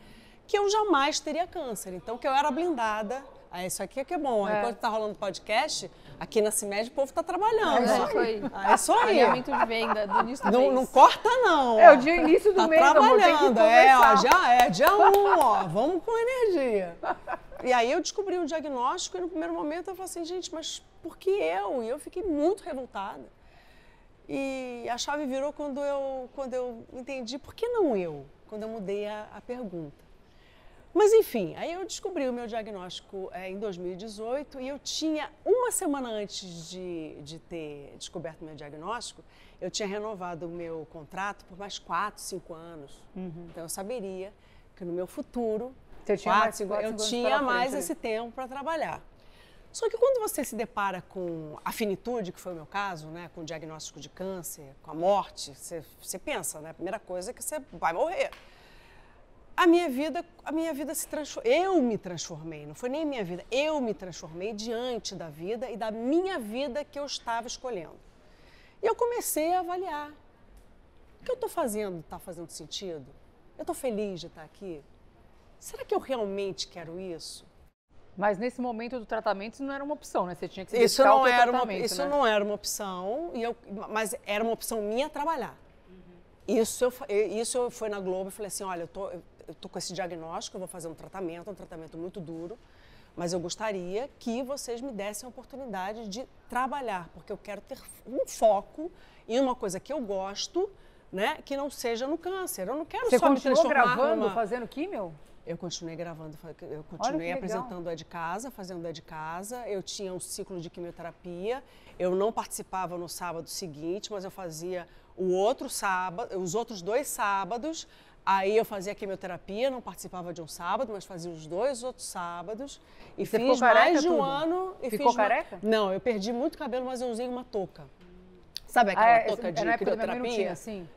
que eu jamais teria câncer. Então, que eu era blindada. Isso aqui é que é bom. Enquanto está rolando podcast, aqui na CIMED o povo está trabalhando.
É isso aí.
É isso aí.
Alinhamento de venda do início do mês.
Não corta, não.
É o dia início do
tá
mês, amor, tem que
trabalhando.
conversar.
Dia 1, ó. Vamos com energia. E aí eu descobri o diagnóstico e no primeiro momento eu falei assim, gente, mas por que eu? E eu fiquei muito revoltada. E a chave virou quando eu entendi por que não eu, quando eu mudei a pergunta. Mas enfim, aí eu descobri o meu diagnóstico em 2018 e eu tinha, uma semana antes de ter descoberto o meu diagnóstico, eu tinha renovado o meu contrato por mais 4, 5 anos. Então eu saberia que no meu futuro,
Você tinha mais 4, 5
eu
anos
tinha
pela
mais
frente,
esse tempo para trabalhar. Só que quando você se depara com a finitude, que foi o meu caso, né, com o diagnóstico de câncer, com a morte, você pensa, né, a primeira coisa é que você vai morrer. A minha vida se transformou, eu me transformei, não foi nem minha vida, eu me transformei diante da vida e da minha vida que eu estava escolhendo. E eu comecei a avaliar, o que eu estou fazendo está fazendo sentido? Eu estou feliz de estar aqui? Será que eu realmente quero isso?
Mas nesse momento do tratamento isso não era uma opção, né? Você tinha que se dedicar ao teu tratamento,
Isso
né?
não era uma opção, mas era uma opção minha trabalhar. Isso eu fui na Globo e falei assim, olha, eu tô com esse diagnóstico, eu vou fazer um tratamento muito duro, mas eu gostaria que vocês me dessem a oportunidade de trabalhar, porque eu quero ter um foco em uma coisa que eu gosto, né, que não seja no câncer. Eu não quero
Você
só me
continuou
transformar
gravando,
numa...
fazendo químio?
Eu continuei gravando, eu continuei apresentando É de Casa, fazendo É de Casa. Eu tinha um ciclo de quimioterapia. Eu não participava no sábado seguinte, mas eu fazia o outro sábado, os outros 2 sábados. Aí eu fazia quimioterapia, não participava de um sábado, mas fazia os 2 outros sábados. E
você
fiz mais de um ano. E
ficou careca?
Não, eu perdi muito cabelo, mas eu usei uma touca. Sabe aquela touca de
na época
quimioterapia?
não tinha, assim?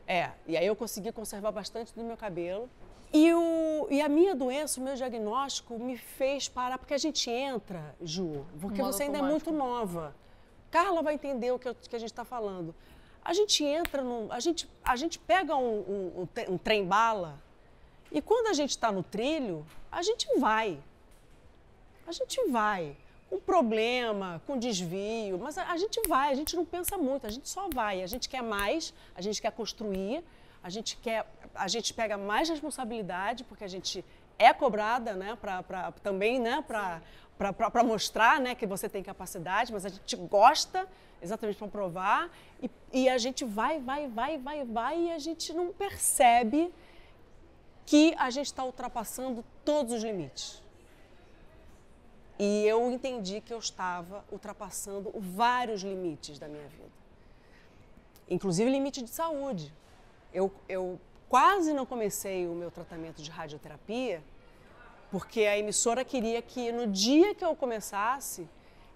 E aí eu consegui conservar bastante do meu cabelo. E a minha doença, o meu diagnóstico me fez parar, porque a gente entra, Ju, porque você ainda é muito nova. Carla vai entender o que a gente está falando. A gente entra, a gente pega um trem-bala e quando a gente está no trilho, a gente vai. A gente vai. Com problema, com desvio, mas a gente vai, a gente não pensa muito, a gente só vai. A gente quer mais, a gente quer construir, a gente pega mais responsabilidade, porque a gente é cobrada, né, também, né, para mostrar, né, que você tem capacidade, mas a gente gosta exatamente para provar, e a gente vai, e a gente não percebe que a gente está ultrapassando todos os limites. E eu entendi que eu estava ultrapassando vários limites da minha vida. Inclusive limite de saúde. Eu quase não comecei o meu tratamento de radioterapia, porque a emissora queria que no dia que eu começasse,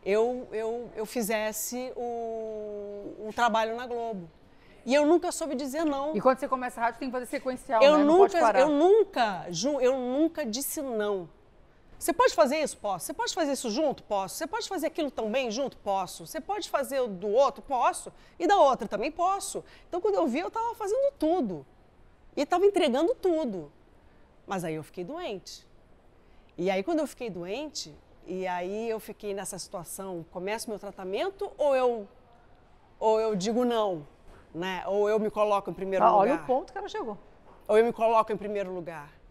eu fizesse um trabalho na Globo. E eu nunca soube dizer não.
E quando você começa a rádio, tem que fazer sequencial, né? Não pode parar.
Eu nunca disse não. Você pode fazer isso? Posso. Você pode fazer isso junto? Posso. Você pode fazer aquilo também junto? Posso. Você pode fazer o do outro? Posso. E da outra também posso. Então, quando eu vi, eu estava fazendo tudo. E estava entregando tudo. Mas aí eu fiquei doente. E aí, quando eu fiquei doente, e aí eu fiquei nessa situação, começo meu tratamento ou eu digo não, né? Ou eu me coloco em primeiro lugar.
Olha o ponto que ela chegou.
Ou eu me coloco em primeiro lugar.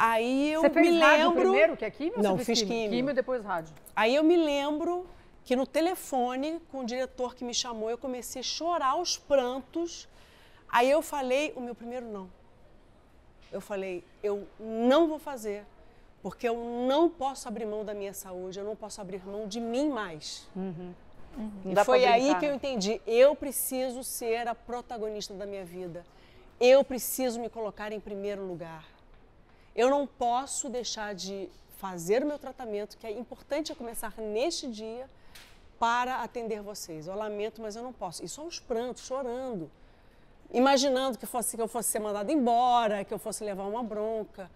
Aí eu
me lembro... Você fez rádio primeiro, que é químio?
Não, fiz químio.
Químio e depois rádio.
Aí eu me lembro que no telefone, com o diretor que me chamou, eu comecei a chorar aos prantos. Aí eu falei o meu primeiro não. Eu falei, eu não vou fazer, porque eu não posso abrir mão da minha saúde, eu não posso abrir mão de mim mais. E foi aí que eu entendi, eu preciso ser a protagonista da minha vida. Eu preciso me colocar em primeiro lugar. Eu não posso deixar de fazer o meu tratamento, que é importante eu começar neste dia para atender vocês. Eu lamento, mas eu não posso. E só os prantos, chorando, imaginando que eu fosse ser mandada embora, que eu fosse levar uma bronca.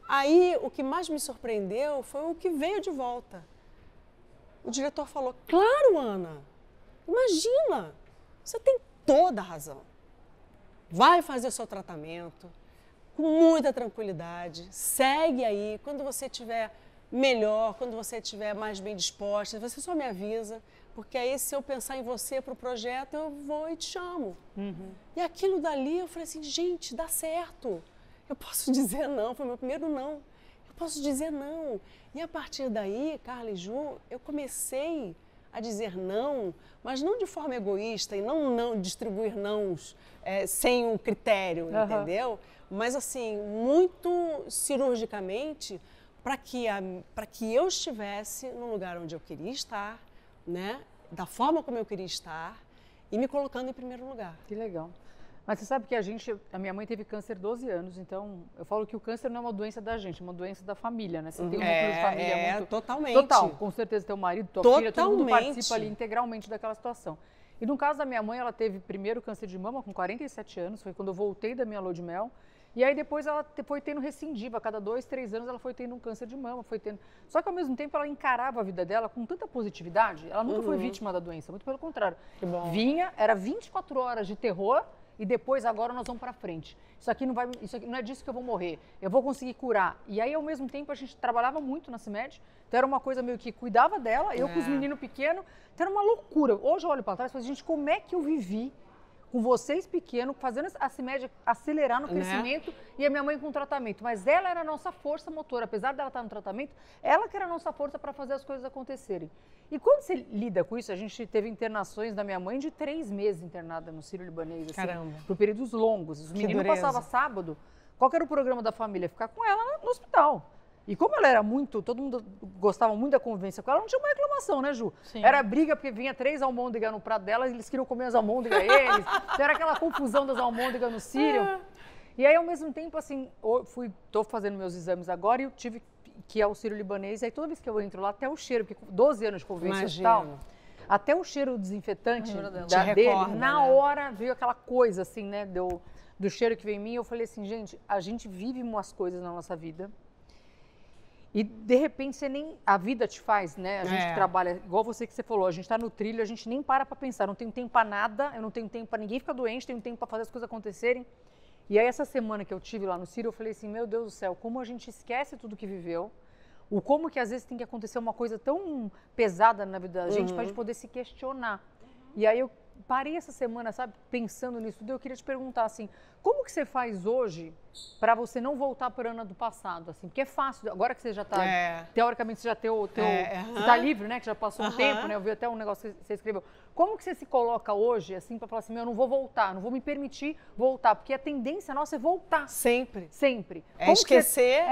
Aí, o que mais me surpreendeu foi o que veio de volta. O diretor falou, claro, Ana, imagina, você tem toda a razão. Vai fazer o seu tratamento com muita tranquilidade, segue aí, quando você estiver melhor, quando você estiver mais bem disposta, você só me avisa, porque aí se eu pensar em você para o projeto, eu vou e te chamo. E aquilo dali, eu falei assim, gente, dá certo, eu posso dizer não, foi meu primeiro não, eu posso dizer não. E a partir daí, Carla e Ju, eu comecei a dizer não, mas não de forma egoísta e não distribuir nãos sem um critério, entendeu? Mas assim, muito cirurgicamente, para que eu estivesse no lugar onde eu queria estar, né? Da forma como eu queria estar e me colocando em primeiro lugar.
Que legal. Mas você sabe que a minha mãe teve câncer 12 anos, então eu falo que o câncer não é uma doença da gente, é uma doença da família, né? Você tem um núcleo de família muito...
Totalmente.
Total, com certeza teu marido, tua filha, todo mundo participa ali integralmente daquela situação. E no caso da minha mãe, ela teve primeiro câncer de mama com 47 anos, foi quando eu voltei da minha lua de mel. E aí depois ela foi tendo recidiva, a cada 2, 3 anos ela foi tendo um câncer de mama, Só que ao mesmo tempo ela encarava a vida dela com tanta positividade, ela nunca foi vítima da doença, muito pelo contrário.
Que bom.
Vinha, era 24 horas de terror e depois agora nós vamos pra frente. Isso aqui não é disso que eu vou morrer, eu vou conseguir curar. E aí ao mesmo tempo a gente trabalhava muito na CIMED, então era uma coisa meio que cuidava dela, eu com os meninos pequenos, então era uma loucura. Hoje eu olho para trás e falo, gente, como é que eu vivi com vocês pequenos, fazendo a CIMED acelerar no crescimento e a minha mãe com tratamento. Mas ela era a nossa força motora, apesar dela estar no tratamento, ela que era a nossa força para fazer as coisas acontecerem. E quando você lida com isso, a gente teve internações da minha mãe de 3 meses internada no Sírio-Libanês, assim, por períodos longos. Os meninos passavam sábado, Qual que era o programa da família? Ficar com ela no hospital. E como ela era muito, todo mundo gostava muito da convivência com ela, não tinha uma reclamação, né, Ju?
Sim.
Era briga porque vinha 3 almôndegas no prato dela, eles queriam comer as almôndegas eles. Então era aquela confusão das almôndegas no Sírio. E aí, ao mesmo tempo, assim, tô fazendo meus exames agora e eu tive que ir ao Sírio-Libanês. E aí, toda vez que eu entro lá, até o cheiro, porque com 12 anos de convivência no hospital, até o cheiro desinfetante dele, na hora veio aquela coisa, assim, né, do cheiro que veio em mim. Eu falei assim, gente, a gente vive umas coisas na nossa vida. E, de repente, a vida te faz, né? A gente que trabalha, igual você que você falou, a gente tá no trilho, a gente nem para pensar, não tenho tempo para nada, eu não tenho tempo para ninguém ficar doente, tenho tempo para fazer as coisas acontecerem. E aí, essa semana que eu tive lá no Sírio, eu falei assim, meu Deus do céu, como a gente esquece tudo que viveu, como que às vezes tem que acontecer uma coisa tão pesada na vida da gente para a gente poder se questionar. E aí, eu parei essa semana, sabe, pensando nisso tudo, eu queria te perguntar assim, como que você faz hoje para você não voltar para o ano do passado, assim? Porque é fácil, agora que você já está, teoricamente você já tem você está livre, né, que já passou um tempo, né, eu vi até um negócio que você escreveu. Como que você se coloca hoje, assim, para falar assim, eu não vou voltar, não vou me permitir voltar, porque a tendência nossa é voltar.
Sempre.
Sempre.
Esquecer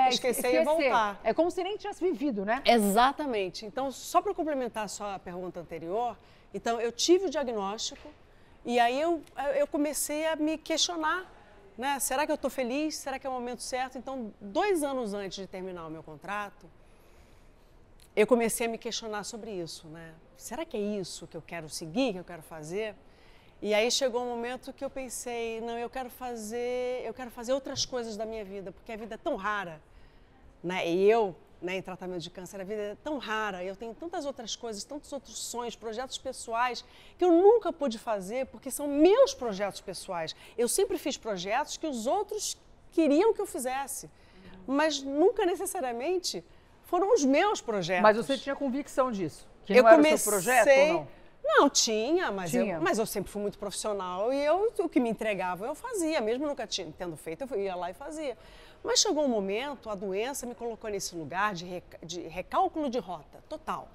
e voltar.
É como se nem tivesse vivido, né?
Exatamente. Então, só para complementar a sua pergunta anterior, então, eu tive o diagnóstico e aí eu comecei a me questionar, né? Será que eu estou feliz? Será que é o momento certo? Então, 2 anos antes de terminar o meu contrato, eu comecei a me questionar sobre isso, né? Será que é isso que eu quero seguir, que eu quero fazer? E aí chegou um momento que eu pensei, não, eu quero fazer outras coisas da minha vida, porque a vida é tão rara, né? E eu, né, em tratamento de câncer, a vida é tão rara, eu tenho tantas outras coisas, tantos outros sonhos, projetos pessoais, que eu nunca pude fazer, porque são meus projetos pessoais. Eu sempre fiz projetos que os outros queriam que eu fizesse, mas nunca necessariamente foram os meus projetos.
Mas você tinha convicção disso? Que não era o seu projeto ou não?
Não, tinha, mas eu sempre fui muito profissional e o que me entregava eu fazia, mesmo nunca tendo feito, eu ia lá e fazia. Mas chegou um momento, a doença me colocou nesse lugar de recálculo de rota total,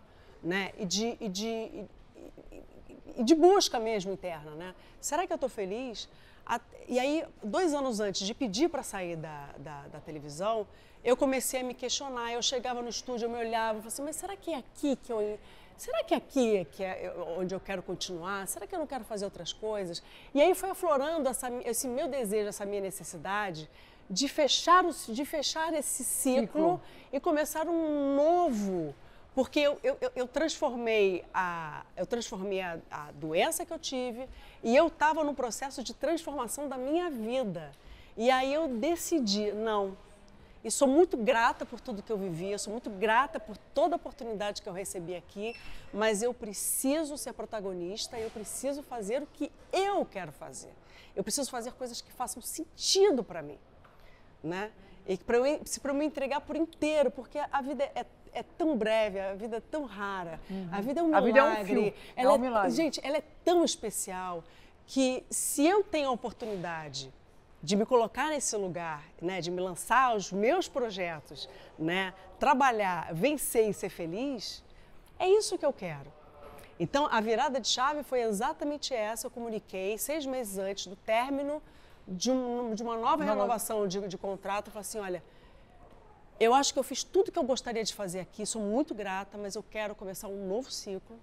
né? E de busca mesmo interna, né? Será que eu estou feliz? E aí, 2 anos antes de pedir para sair da televisão, eu comecei a me questionar. Eu chegava no estúdio, eu me olhava e falava assim, mas será que é aqui Será que aqui é onde eu quero continuar? Será que eu não quero fazer outras coisas? E aí foi aflorando esse meu desejo, essa minha necessidade de fechar esse ciclo e começar um novo. Porque eu transformei a doença que eu tive e eu estava no processo de transformação da minha vida. E aí eu decidi, não. E sou muito grata por tudo que eu vivi, eu sou muito grata por toda a oportunidade que eu recebi aqui, mas eu preciso ser protagonista, eu preciso fazer o que eu quero fazer. Eu preciso fazer coisas que façam sentido para mim, né? E para eu me entregar por inteiro, porque a vida é tão breve, a vida é tão rara, a vida é um milagre.
A vida é um milagre.
Gente, ela é tão especial que se eu tenho a oportunidade de me colocar nesse lugar, né, de me lançar aos meus projetos, né, trabalhar, vencer e ser feliz, é isso que eu quero. Então, a virada de chave foi exatamente essa. Eu comuniquei 6 meses antes do término de uma nova renovação de contrato. Eu falei assim, olha, eu acho que eu fiz tudo que eu gostaria de fazer aqui, sou muito grata, mas eu quero começar um novo ciclo,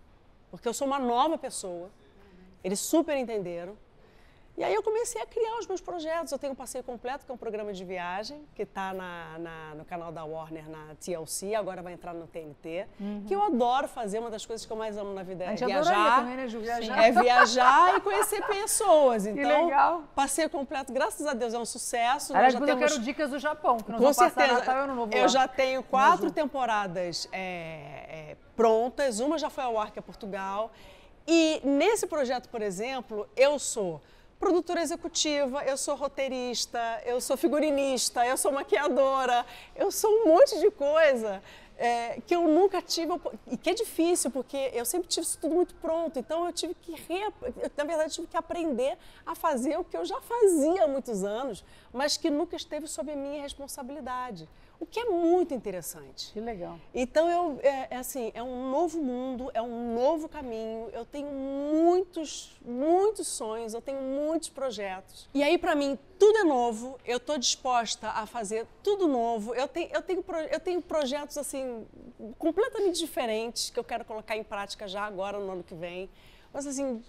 porque eu sou uma nova pessoa. Eles super entenderam. E aí eu comecei a criar os meus projetos. Eu tenho um Passeio Completo, que é um programa de viagem, que está no canal da Warner, na TLC, agora vai entrar no TNT, que eu adoro fazer. Uma das coisas que eu mais amo na vida é viajar.
Também, né, Ju?
É viajar e conhecer pessoas. Então,
que legal.
Passeio Completo, graças a Deus, é um sucesso.
Aliás, eu quero dicas do Japão, que nós vamos passar Natal e Ano Novo lá.
Eu já tenho 4 temporadas prontas, uma já foi ao ar, que é Portugal. E nesse projeto, por exemplo, eu sou produtora executiva, eu sou roteirista, eu sou figurinista, eu sou maquiadora, eu sou um monte de coisa que eu nunca tive, e que é difícil, porque eu sempre tive isso tudo muito pronto, então eu tive que, na verdade, tive que aprender a fazer o que eu já fazia há muitos anos, mas que nunca esteve sob a minha responsabilidade. o que é muito interessante.
Que legal.
Então, assim, é um novo mundo, é um novo caminho, eu tenho muitos sonhos, eu tenho muitos projetos. E aí, para mim, tudo é novo, eu estou disposta a fazer tudo novo, eu tenho projetos, assim, completamente diferentes que eu quero colocar em prática já agora, no ano que vem. Mas, assim,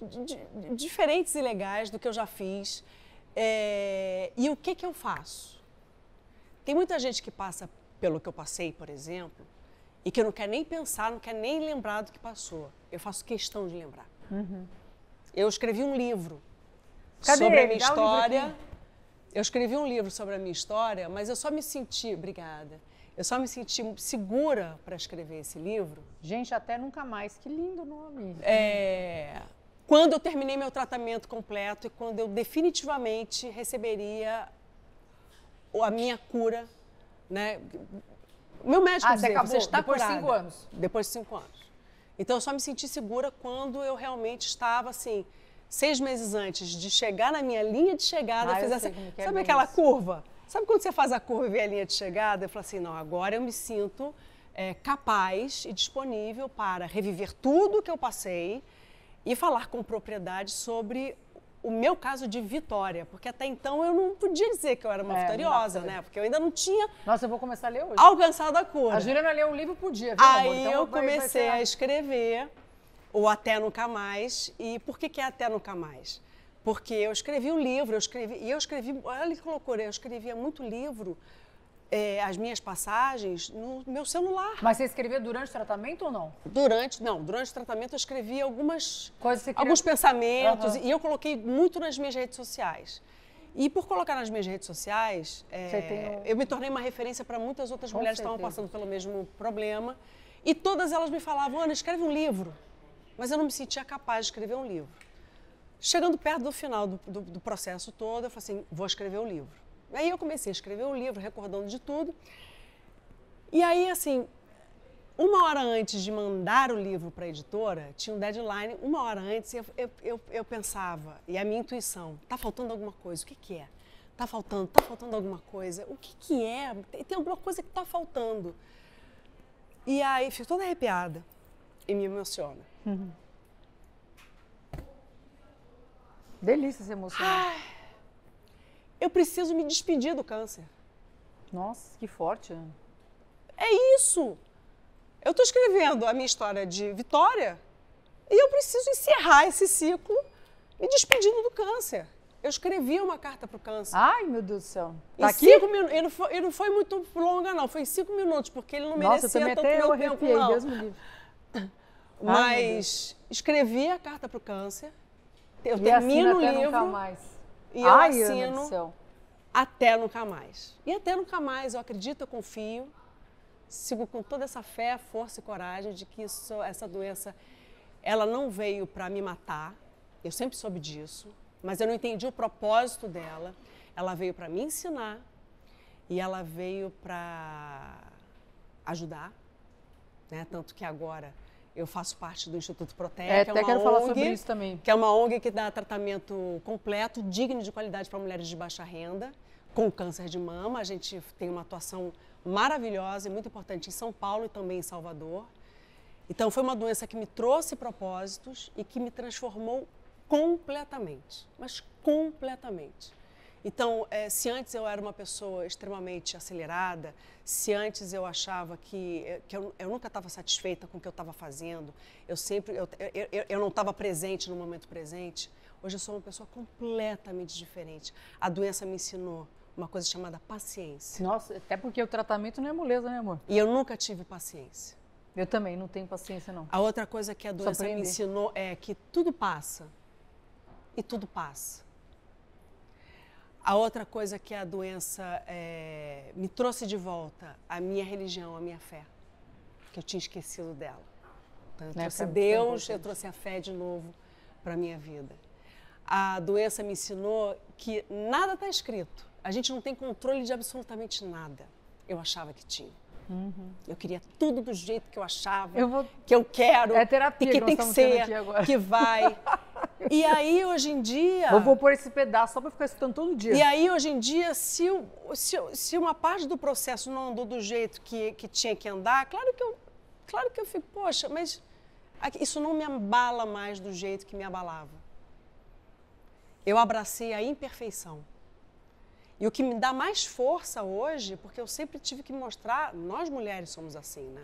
diferentes e legais do que eu já fiz. E o que eu faço? Tem muita gente que passa pelo que eu passei, por exemplo, e que não quer nem pensar, não quer nem lembrar do que passou. Eu faço questão de lembrar. Eu escrevi um livro sobre a minha história. Eu escrevi um livro sobre a minha história, mas eu só me senti, obrigada, eu só me senti segura para escrever esse livro.
Gente, Até Nunca Mais, que lindo nome.
Quando eu terminei meu tratamento completo e quando eu definitivamente receberia a minha cura, né? Meu médico dizia, você está curada.
Depois de 5 anos.
Depois de 5 anos. Então, eu só me senti segura quando eu realmente estava, assim, 6 meses antes de chegar na minha linha de chegada, eu fiz assim, sabe aquela curva? Sabe quando você faz a curva e vê a linha de chegada? Eu falei assim, não, agora eu me sinto capaz e disponível para reviver tudo que eu passei e falar com propriedade sobre o meu caso de vitória, porque até então eu não podia dizer que eu era uma vitoriosa, né? Porque eu ainda não tinha...
Nossa, eu vou começar a ler hoje.
Alcançado a cura.
A Juliana lê um livro por dia, viu,
Aí
amor? Então
eu comecei a escrever o Até Nunca Mais. E por que é Até Nunca Mais? Porque eu escrevi um livro, olha que loucura, eu escrevia muito livro, as minhas passagens, no meu celular.
Mas você escrevia durante o tratamento ou não?
Durante o tratamento eu escrevi alguns pensamentos e eu coloquei muito nas minhas redes sociais. E por colocar nas minhas redes sociais, eu me tornei uma referência para muitas outras mulheres que estavam passando pelo mesmo problema. E todas elas me falavam, Ana, escreve um livro. Mas eu não me sentia capaz de escrever um livro. Chegando perto do final do processo todo, eu falei assim, vou escrever o livro. Aí eu comecei a escrever o livro, recordando de tudo. E aí, assim, 1 hora antes de mandar o livro para a editora, tinha um deadline, 1 hora antes, eu pensava, e a minha intuição, tá faltando alguma coisa, o que é? Tá faltando alguma coisa, o que é? Tem alguma coisa que tá faltando. E aí, fico toda arrepiada e me emociona.
Delícia se emocionar.
Eu preciso me despedir do câncer.
Nossa, que forte, Ana.
É isso. Eu estou escrevendo a minha história de vitória e eu preciso encerrar esse ciclo me despedindo do câncer. Eu escrevi uma carta para o câncer.
Ai, meu Deus do céu. Tá
aqui? 5 minutos. E não foi muito longa, não. Foi em 5 minutos, porque ele não merecia tanto meu tempo, não.
Deus me livre.
Mas
escrevi
a carta para o câncer. Eu
e
termino o livro.
Nunca mais.
E eu assino Até Nunca Mais. E até nunca mais, eu acredito, eu confio, sigo com toda essa fé, força e coragem de que essa doença, ela não veio para me matar, eu sempre soube disso, mas eu não entendi o propósito dela. Ela veio para me ensinar e ela veio para ajudar, né? Tanto que agora eu faço parte do Instituto Protege, que é uma
quero
ONG,
falar sobre isso também.
Que é uma ONG que dá tratamento completo, digno de qualidade para mulheres de baixa renda, com câncer de mama. A gente tem uma atuação maravilhosa e muito importante em São Paulo e também em Salvador. Então, foi uma doença que me trouxe propósitos e que me transformou completamente, mas completamente. Então, se antes eu era uma pessoa extremamente acelerada, se antes eu achava que eu nunca estava satisfeita com o que eu estava fazendo, eu não estava presente no momento presente, hoje eu sou uma pessoa completamente diferente. A doença me ensinou uma coisa chamada paciência.
Nossa, até porque o tratamento não é moleza, né, amor?
E eu nunca tive paciência.
Eu também não tenho paciência, não.
A outra coisa que a doença me ensinou é que tudo passa. E tudo passa. A outra coisa que a doença me trouxe de volta, a minha religião, a minha fé, que eu tinha esquecido dela. Então, eu trouxe Deus, eu trouxe a fé de novo para a minha vida. A doença me ensinou que nada está escrito. A gente não tem controle de absolutamente nada. Eu achava que tinha. Eu queria tudo do jeito que eu achava, que eu quero,
é terapia
que tem que ser, que vai. E aí, hoje em dia...
Vou pôr esse pedaço só para ficar escutando todo dia.
E aí, hoje em dia, se uma parte do processo não andou do jeito que tinha que andar, claro que eu fico, poxa, mas isso não me abala mais do jeito que me abalava. Eu abracei a imperfeição. E o que me dá mais força hoje, porque eu sempre tive que mostrar, nós mulheres somos assim, né?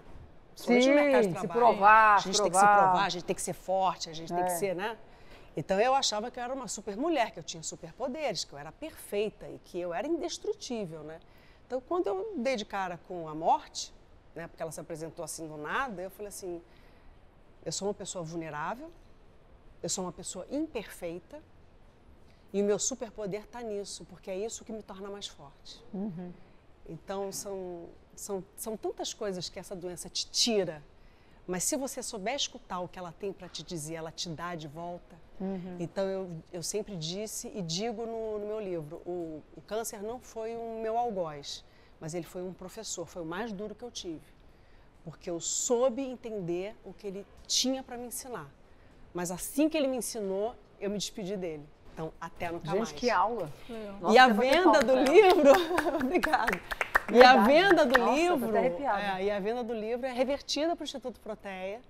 Sim, no mercado de trabalho, se provar,
a gente tem que se provar, a gente tem que ser forte, a gente tem que ser, né? Então eu achava que eu era uma super mulher, que eu tinha superpoderes, que eu era perfeita e que eu era indestrutível, né? Então quando eu dei de cara com a morte, né, porque ela se apresentou assim do nada, eu falei assim, eu sou uma pessoa vulnerável, eu sou uma pessoa imperfeita e o meu superpoder está nisso, porque é isso que me torna mais forte.
Uhum.
Então são tantas coisas que essa doença te tira, mas se você souber escutar o que ela tem para te dizer, ela te dá de volta.
Uhum.
Então eu sempre disse e digo no meu livro, o câncer não foi o meu algoz, mas ele foi um professor, foi o mais duro que eu tive. Porque eu soube entender o que ele tinha para me ensinar. Mas assim que ele me ensinou, eu me despedi dele. Então, até nunca mais.
Gente, que aula.
Nossa, e a venda do livro... Obrigada. E a venda do livro... E a venda do livro é revertida para o Instituto Proteia,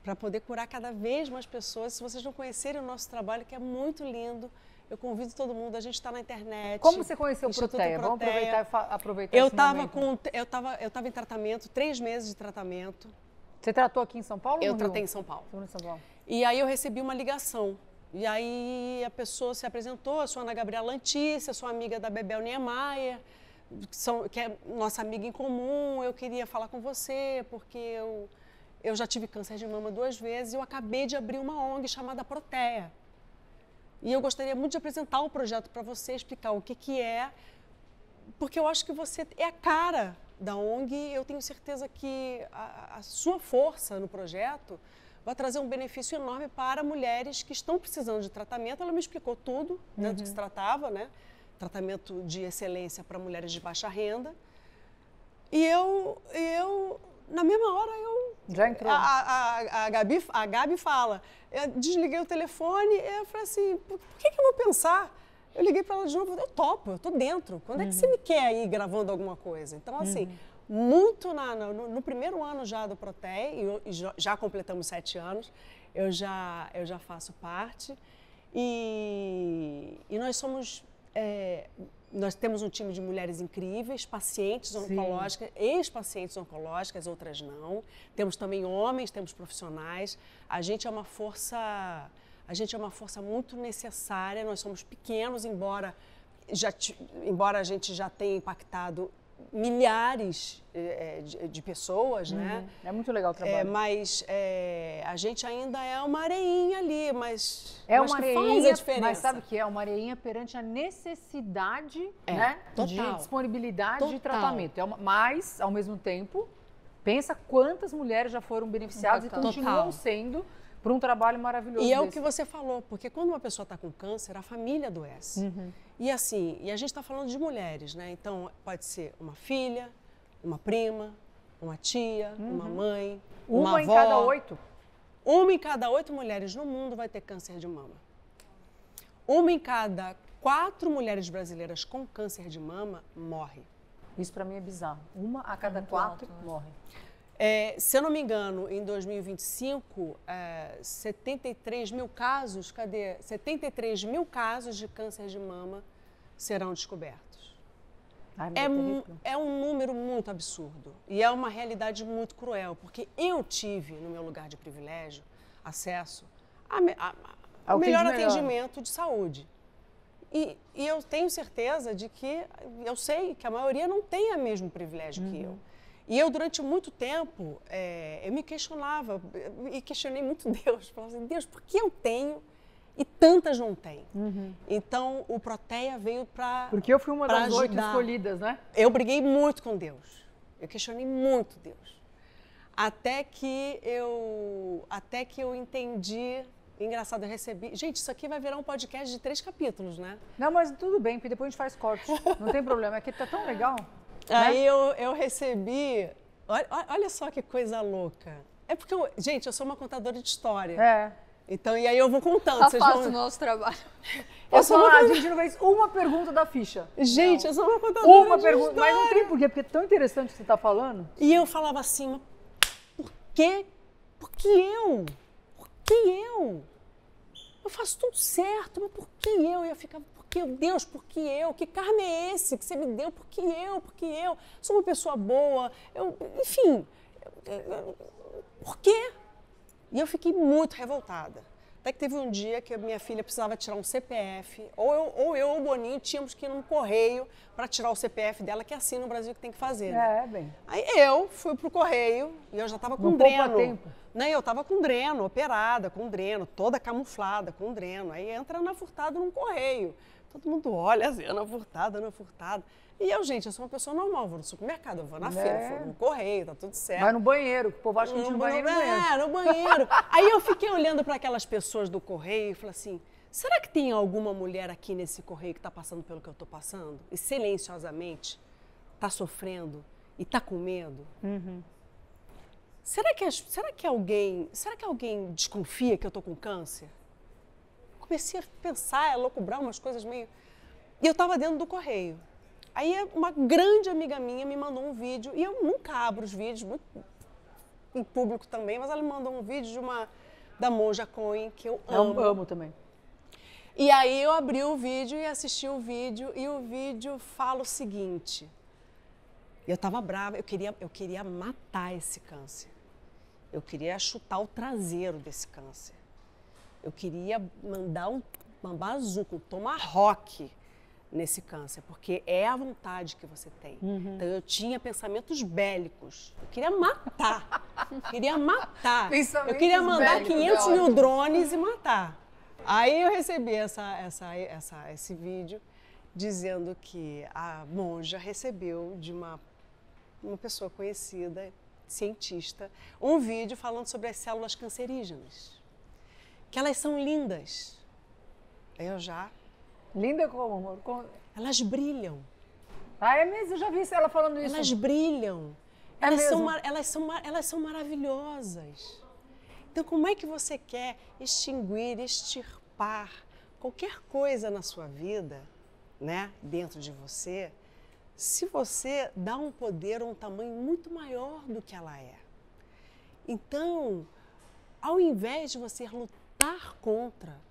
para poder curar cada vez mais pessoas. Se vocês não conhecerem o nosso trabalho, que é muito lindo, eu convido todo mundo, a gente está na internet.
Como você conheceu o Proteia? Vamos aproveitar esse momento.
Eu estava em tratamento, 3 meses de tratamento.
Você tratou aqui em São Paulo ou no Rio?
Eu tratei em São Paulo.
Em São Paulo.
E aí eu recebi uma ligação. E aí a pessoa se apresentou, eu sou Ana Gabriela Lantícia, sou amiga da Bebel Niemeyer, que é nossa amiga em comum, eu queria falar com você, porque eu já tive câncer de mama 2 vezes e eu acabei de abrir uma ONG chamada Proteia. E eu gostaria muito de apresentar o projeto para você, explicar o que é, porque eu acho que você é a cara da ONG e eu tenho certeza que a sua força no projeto vai trazer um benefício enorme para mulheres que estão precisando de tratamento. Ela me explicou tudo, né, do que se tratava, né? Tratamento de excelência para mulheres de baixa renda. E eu na mesma hora,
já entrou.
A Gabi fala, eu desliguei o telefone e eu falei assim, por que eu vou pensar? Eu liguei para ela de novo, eu topo, eu tô dentro. Quando é que você me quer aí gravando alguma coisa? Então, assim, muito no primeiro ano já do Proteia, e já completamos 7 anos, eu já faço parte. E nós somos... nós temos um time de mulheres incríveis, pacientes oncológicas, ex-pacientes oncológicas, outras não. Temos também homens, temos profissionais. A gente é uma força muito necessária. Nós somos pequenos, embora a gente já tenha impactado milhares de pessoas, né?
É muito legal o trabalho.
Mas a gente ainda é uma areinha ali, mas
é uma areinha,
faz a diferença.
Mas sabe o que é? Uma areinha perante a necessidade, né, de disponibilidade de tratamento. Mas, ao mesmo tempo, pensa quantas mulheres já foram beneficiadas e continuam sendo por um trabalho maravilhoso.
E é o que você falou, porque quando uma pessoa está com câncer, a família adoece. E assim, a gente está falando de mulheres, né? Então, pode ser uma filha, uma prima, uma tia, uma mãe, uma avó.
Uma em cada 8.
Uma em cada 8 mulheres no mundo vai ter câncer de mama. Uma em cada 4 mulheres brasileiras com câncer de mama morre.
Isso para mim é bizarro. Uma a cada 4 morre.
Se eu não me engano, em 2025, 73 mil casos, 73 mil casos de câncer de mama serão descobertos. É um número muito absurdo e é uma realidade muito cruel, porque eu tive, no meu lugar de privilégio, acesso ao melhor atendimento de saúde. E eu tenho certeza de que, eu sei que a maioria não tem o mesmo privilégio que eu. E eu, durante muito tempo, eu me questionava, e questionei muito Deus. Falava assim, Deus, por que eu tenho e tantas não têm? Então, o Proteia veio para
Porque eu fui uma das 8 escolhidas, né?
Eu briguei muito com Deus. Eu questionei muito Deus. Até que eu entendi... Engraçado, eu recebi... Gente, isso aqui vai virar um podcast de 3 capítulos, né?
Não, mas tudo bem, porque depois a gente faz corte. Não tem problema, é que tá tão legal...
Aí eu recebi, olha só que coisa louca. É porque, gente, eu sou uma contadora de história. Então, e aí eu vou contando.
Tá
vocês
fácil
vão...
o nosso trabalho.
Posso falar? A gente não fez uma pergunta da ficha.
Gente, eu sou uma contadora
Uma
de
pergunta, mas não
história.
tem porquê, porque é tão interessante o que você está falando.
E eu falava assim, por quê? Por que eu? Por que eu? Eu faço tudo certo, mas por que eu? E eu ficava, por que Deus, por que eu? Que karma é esse que você me deu? Por que eu? Por que eu? Sou uma pessoa boa, enfim, por quê? E eu fiquei muito revoltada. Até que teve um dia que a minha filha precisava tirar um CPF, ou eu ou o Boninho tínhamos que ir num correio para tirar o CPF dela, que é assim no Brasil que tem que fazer. Né?
É, bem.
Aí eu fui pro correio e eu já estava com
Não
dreno.
poupa tempo.
Né? Eu estava com dreno, operada, com dreno, toda camuflada, com dreno. Aí entra Ana Furtado num correio. Todo mundo olha assim, Ana Furtado, Ana Furtado. E eu, gente, eu sou uma pessoa normal, vou no supermercado, eu vou na feira, vou no correio, tá tudo certo.
Vai no banheiro, o povo acha que a gente no banheiro.
No banheiro. Aí eu fiquei olhando para aquelas pessoas do correio e falei assim, será que tem alguma mulher aqui nesse correio que está passando pelo que eu estou passando? E silenciosamente está sofrendo e está com medo?
Uhum.
Será que alguém desconfia que eu estou com câncer? Comecei a pensar, a loucubrar umas coisas meio... E eu estava dentro do correio. Aí uma grande amiga minha me mandou um vídeo, e eu nunca abro os vídeos, muito em público também, mas ela me mandou um vídeo da Monja Coen, que eu amo.
Eu amo também.
E aí eu abri o vídeo e assisti o vídeo, e o vídeo fala o seguinte, eu estava brava, eu queria matar esse câncer. Eu queria chutar o traseiro desse câncer. Eu queria mandar uma bazuca, um tomahawk nesse câncer, porque é a vontade que você tem. Uhum. Então eu tinha pensamentos bélicos. Eu queria matar. Eu queria mandar 500 mil drones e matar. Aí eu recebi esse vídeo dizendo que a monja recebeu de uma pessoa conhecida, cientista, um vídeo falando sobre as células cancerígenas. Que elas são lindas. Eu já...
Linda como, amor?
Elas brilham.
Ah, é mesmo? Eu já vi ela falando isso.
Elas brilham. Elas são maravilhosas. Então, como é que você quer extirpar qualquer coisa na sua vida, né, dentro de você, se você dá um poder ou um tamanho muito maior do que ela é? Então, ao invés de você lutar contra,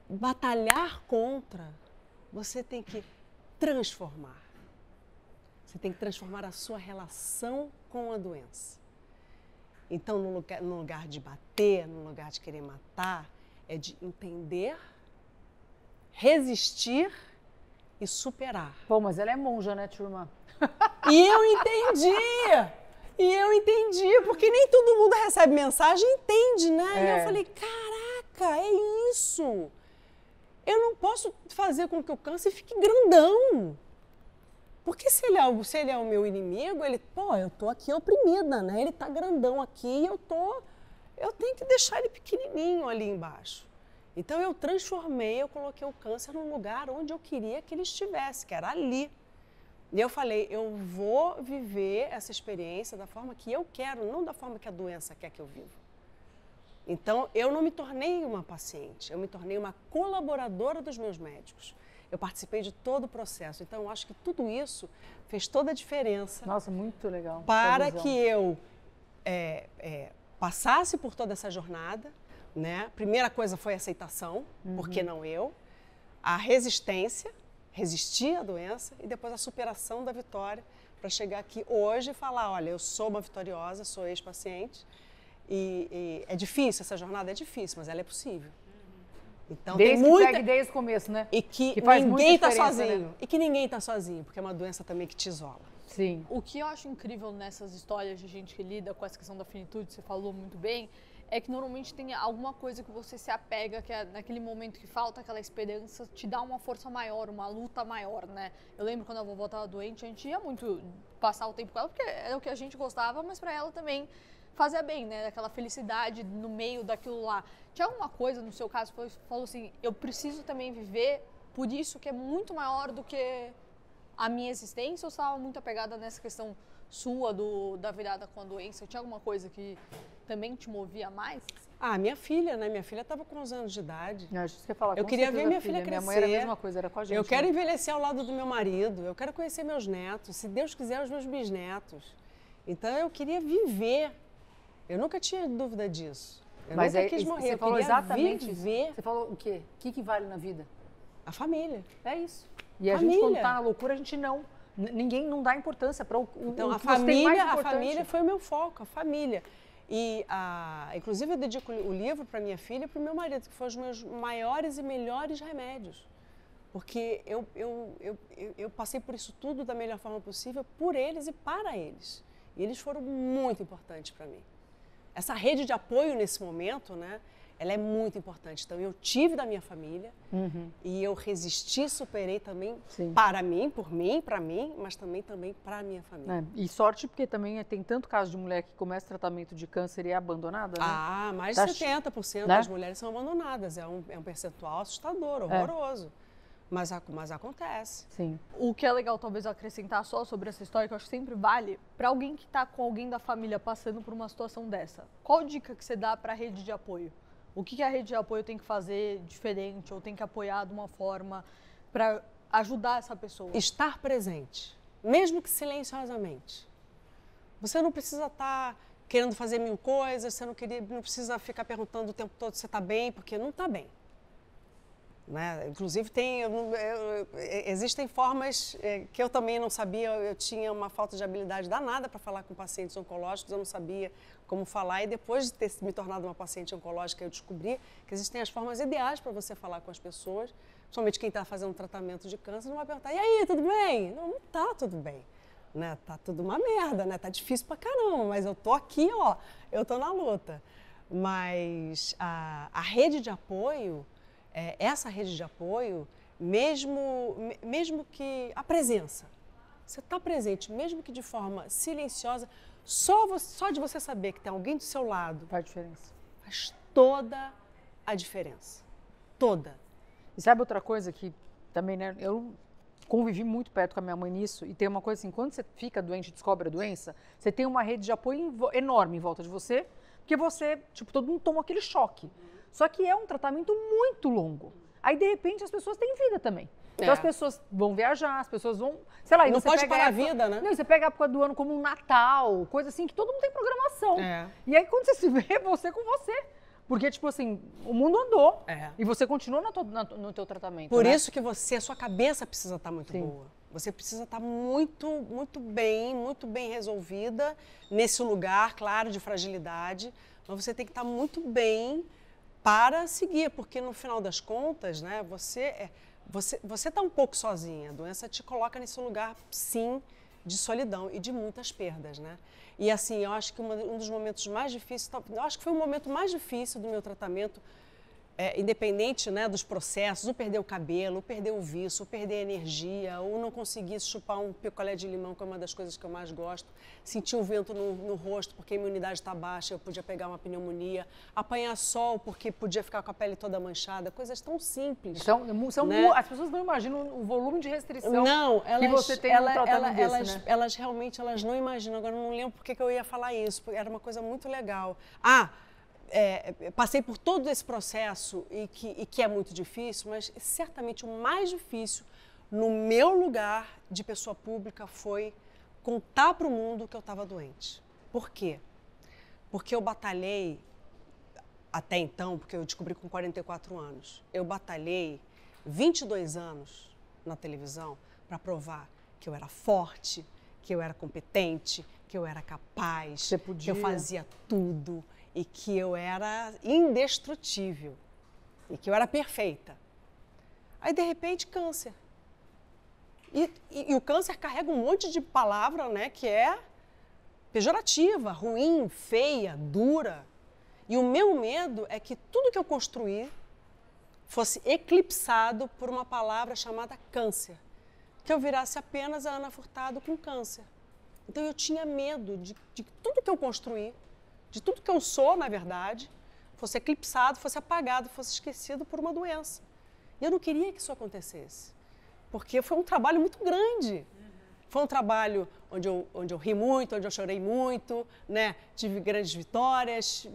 batalhar contra, você tem que transformar. Você tem que transformar a sua relação com a doença. Então, no lugar de bater, no lugar de querer matar, é de entender, resistir e superar.
Pô, mas ela é monja, né, turma?
E eu entendi, porque nem todo mundo recebe mensagem e entende, né? E eu falei, caraca, é isso. Eu não posso fazer com que o câncer fique grandão. Porque se ele é o meu inimigo, eu tô aqui oprimida, né? Ele tá grandão aqui e eu tenho que deixar ele pequenininho ali embaixo. Então eu coloquei o câncer num lugar onde eu queria que ele estivesse, que era ali. E eu falei, eu vou viver essa experiência da forma que eu quero, não da forma que a doença quer que eu viva. Então, eu não me tornei uma paciente, eu me tornei uma colaboradora dos meus médicos. Eu participei de todo o processo. Então, eu acho que tudo isso fez toda a diferença.
Nossa, muito legal.
Para que eu passasse por toda essa jornada, né? Primeira coisa foi a aceitação, porque não eu. A resistência, resistir à doença, e depois a superação da vitória, para chegar aqui hoje e falar, olha, eu sou uma vitoriosa, sou ex-paciente. E é difícil, essa jornada é difícil, mas ela é possível. Então,
desde
tem muita...
que pegue desde o começo, né?
E que
faz
ninguém está
diferença,
sozinho.
né?
E que ninguém está sozinho, porque é uma doença também que te isola.
Sim.
O que eu acho incrível nessas histórias de gente que lida com essa questão da finitude, você falou muito bem, é que normalmente tem alguma coisa que você se apega, que é naquele momento que falta aquela esperança, te dá uma força maior, uma luta maior, né? Eu lembro quando a vovó estava doente, a gente ia muito passar o tempo com ela, porque era o que a gente gostava, mas para ela também fazia bem, né? Aquela felicidade no meio daquilo lá. Tinha alguma coisa, no seu caso, que falou assim, eu preciso também viver por isso que é muito maior do que a minha existência, ou você estava muito apegada nessa questão sua da virada com a doença? Tinha alguma coisa que também te movia mais?
Ah, minha filha, né? Minha filha estava com 11 anos de idade.
Não, isso que você fala,
Eu
com
queria
certeza,
ver minha filha
Minha
crescer.
mãe era a mesma coisa, era com a gente.
Eu quero
né?
envelhecer ao lado do meu marido, eu quero conhecer meus netos, se Deus quiser, os meus bisnetos. Então, eu queria viver. Eu nunca tinha dúvida disso. Eu
Mas
nunca
aí,
quis morrer,
você
eu
falou
queria
exatamente
viver
isso. Você falou o quê? O que vale na vida?
a família.
É isso. E a gente, quando
Família.
tá na loucura, a gente não. Ninguém não dá importância para o
Então,
o
a
que você tem mais
família, a
importante.
família foi o meu foco, a família. E, inclusive, eu dedico o livro para minha filha e para o meu marido, que foram os meus maiores e melhores remédios. Porque eu passei por isso tudo da melhor forma possível, por eles e para eles. E eles foram muito importantes para mim. Essa rede de apoio nesse momento, né? Ela é muito importante. Então, eu tive da minha família e eu resisti, superei também para mim, por mim, para mim, mas também para a minha família.
É, e sorte porque também tem tanto caso de mulher que começa tratamento de câncer e é abandonada, né?
Ah, mais de 70%
né?
das mulheres são abandonadas. É um percentual assustador, horroroso. Mas acontece.
Sim.
O que é legal, talvez, acrescentar só sobre essa história, que eu acho que sempre vale, para alguém que está com alguém da família passando por uma situação dessa, qual dica que você dá para a rede de apoio? O que a rede de apoio tem que fazer diferente ou tem que apoiar de uma forma para ajudar essa pessoa?
Estar presente, mesmo que silenciosamente. Você não precisa estar querendo fazer mil coisas, você não precisa ficar perguntando o tempo todo se está bem, porque não está bem. Né? Inclusive, existem formas que eu também não sabia, eu tinha uma falta de habilidade danada para falar com pacientes oncológicos, eu não sabia como falar, e depois de ter me tornado uma paciente oncológica, eu descobri que existem as formas ideais para você falar com as pessoas, principalmente quem está fazendo tratamento de câncer, não vai perguntar, e aí, tudo bem? Não está tudo bem, né? Tá tudo uma merda, né? Tá difícil pra caramba, mas eu tô aqui, ó, eu tô na luta. Mas a rede de apoio, essa rede de apoio, mesmo que a presença, você está presente, mesmo que de forma silenciosa, só de você saber que tem alguém do seu lado,
Faz diferença.
faz toda a diferença. Toda.
E sabe outra coisa que também, né? Eu convivi muito perto com a minha mãe nisso, e tem uma coisa assim, quando você fica doente e descobre a doença, você tem uma rede de apoio enorme em volta de você, porque você, tipo, todo mundo toma aquele choque. Só que é um tratamento muito longo. Aí, de repente, as pessoas têm vida também. Então, as pessoas vão viajar, as pessoas vão, sei lá...
Não pode parar a vida, né?
Não, você pega a época do ano como um Natal, coisa assim, que todo mundo tem programação. E aí, quando você se vê, você com você. Porque, tipo assim, o mundo andou e você continua no teu tratamento.
Por
né?
isso que a sua cabeça precisa estar muito boa. Você precisa estar muito bem resolvida nesse lugar, claro, de fragilidade. Mas você tem que estar muito bem para seguir, porque no final das contas, né, você está um pouco sozinha. A doença te coloca nesse lugar, sim, de solidão e de muitas perdas, né? E assim, eu acho que um dos momentos mais difíceis, eu acho que foi o momento mais difícil do meu tratamento, independente, né, dos processos, o perder o cabelo, o perder o vício, o perder a energia, ou não conseguir chupar um picolé de limão, que é uma das coisas que eu mais gosto, sentir o vento no rosto porque a imunidade está baixa, eu podia pegar uma pneumonia, apanhar sol porque podia ficar com a pele toda manchada, coisas tão simples.
Então,
né?
As pessoas não imaginam o volume de restrição
que
você tem no tratamento desse, né?
Elas realmente não imaginam. Agora, eu não lembro por que eu ia falar isso, porque era uma coisa muito legal. Passei por todo esse processo e que é muito difícil, mas certamente o mais difícil no meu lugar de pessoa pública foi contar para o mundo que eu estava doente. Por quê? Porque eu batalhei até então, porque eu descobri com 44 anos, eu batalhei 22 anos na televisão para provar que eu era forte, que eu era competente, que eu era capaz, que eu fazia tudo e que eu era indestrutível e que eu era perfeita. Aí, de repente, câncer. E o câncer carrega um monte de palavra, né, que é pejorativa, ruim, feia, dura. E o meu medo é que tudo que eu construí fosse eclipsado por uma palavra chamada câncer, que eu virasse apenas a Ana Furtado com câncer. Então, eu tinha medo de tudo que eu construí, de tudo que eu sou, na verdade, fosse eclipsado, fosse apagado, fosse esquecido por uma doença. E eu não queria que isso acontecesse, porque foi um trabalho muito grande. Foi um trabalho onde eu ri muito, onde eu chorei muito, né? Tive grandes vitórias,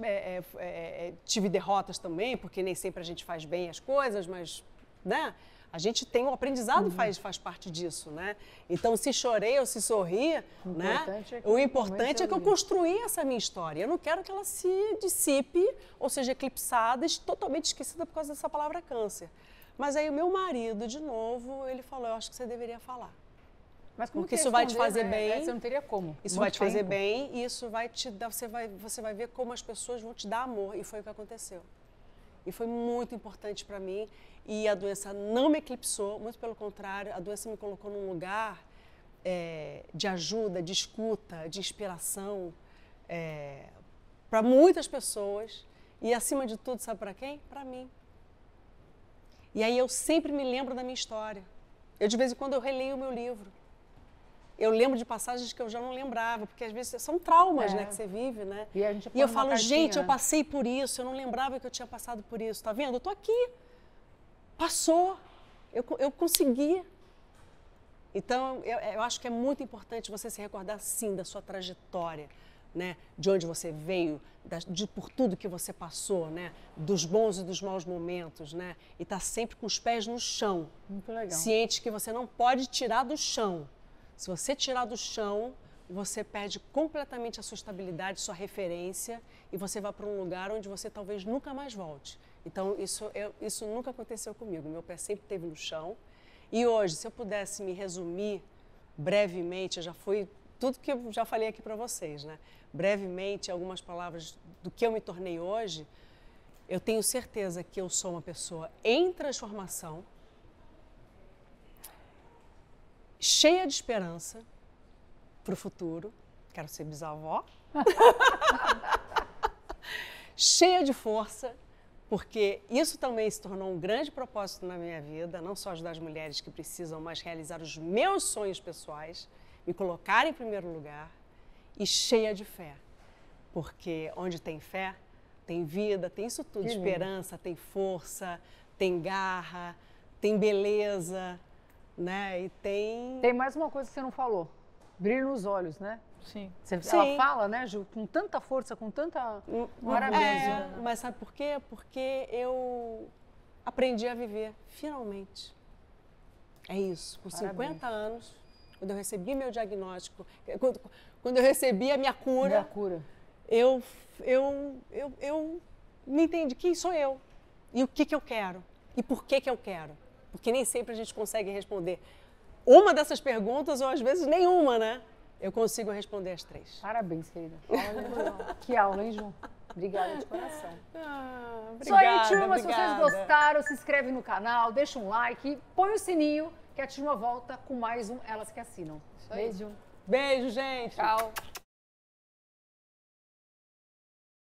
tive derrotas também, porque nem sempre a gente faz bem as coisas, mas, né? A gente tem o aprendizado, faz parte disso, né? Então, se chorei ou se sorri, né? O importante é que eu construí essa minha história. Eu não quero que ela se dissipe ou seja eclipsada e totalmente esquecida por causa dessa palavra câncer. Mas aí o meu marido, de novo, ele falou, eu acho que você deveria falar.
Mas como
porque isso vai te fazer
né?
bem.
Você não teria como.
Isso vai te fazer bem e isso vai te dar, você vai ver como as pessoas vão te dar amor. E foi o que aconteceu. E foi muito importante para mim. E a doença não me eclipsou, muito pelo contrário, a doença me colocou num lugar de ajuda, de escuta, de inspiração para muitas pessoas. E acima de tudo, sabe para quem? Para mim. E aí eu sempre me lembro da minha história. De vez em quando eu releio o meu livro. Eu lembro de passagens que eu já não lembrava, porque às vezes são traumas, né, que você vive, né?
E
eu falo, gente, eu passei por isso, eu não lembrava que eu tinha passado por isso, tá vendo? Eu tô aqui. Passou. Eu consegui. Então, eu acho que é muito importante você se recordar, sim, da sua trajetória, né? De onde você veio, por tudo que você passou, né? Dos bons e dos maus momentos, né? E tá sempre com os pés no chão.
Muito legal.
Ciente que você não pode tirar do chão. Se você tirar do chão, você perde completamente a sua estabilidade, sua referência, e você vai para um lugar onde você talvez nunca mais volte. Então, isso nunca aconteceu comigo. Meu pé sempre esteve no chão. E hoje, se eu pudesse me resumir brevemente, já foi tudo que eu já falei aqui para vocês, né? Brevemente, algumas palavras do que eu me tornei hoje, eu tenho certeza que eu sou uma pessoa em transformação, cheia de esperança para o futuro. Quero ser bisavó. Cheia de força, porque isso também se tornou um grande propósito na minha vida, não só ajudar as mulheres que precisam, mas realizar os meus sonhos pessoais, me colocar em primeiro lugar, e cheia de fé, porque onde tem fé, tem vida, tem isso tudo, esperança, tem força, tem garra, tem beleza, né? E tem...
Tem mais uma coisa que você não falou, brilho nos olhos, né?
Sim.
Ela fala, né, Ju, com tanta força, com tanta... Parabéns.
Mas sabe por quê? Porque eu aprendi a viver, finalmente. É isso, com 50 anos, quando eu recebi meu diagnóstico, quando eu recebi a minha cura, eu me entendi quem sou eu e o que eu quero e por que eu quero. Porque nem sempre a gente consegue responder uma dessas perguntas ou às vezes nenhuma, né? Eu consigo responder as 3.
Parabéns, querida. Que aula, hein, Ju? Obrigada de coração.
Obrigada,
Isso aí, turma. Se vocês gostaram, se inscreve no canal, deixa um like, põe o sininho que a turma volta com mais um Elas que Assinam. Beijo.
Beijo, gente.
Tchau.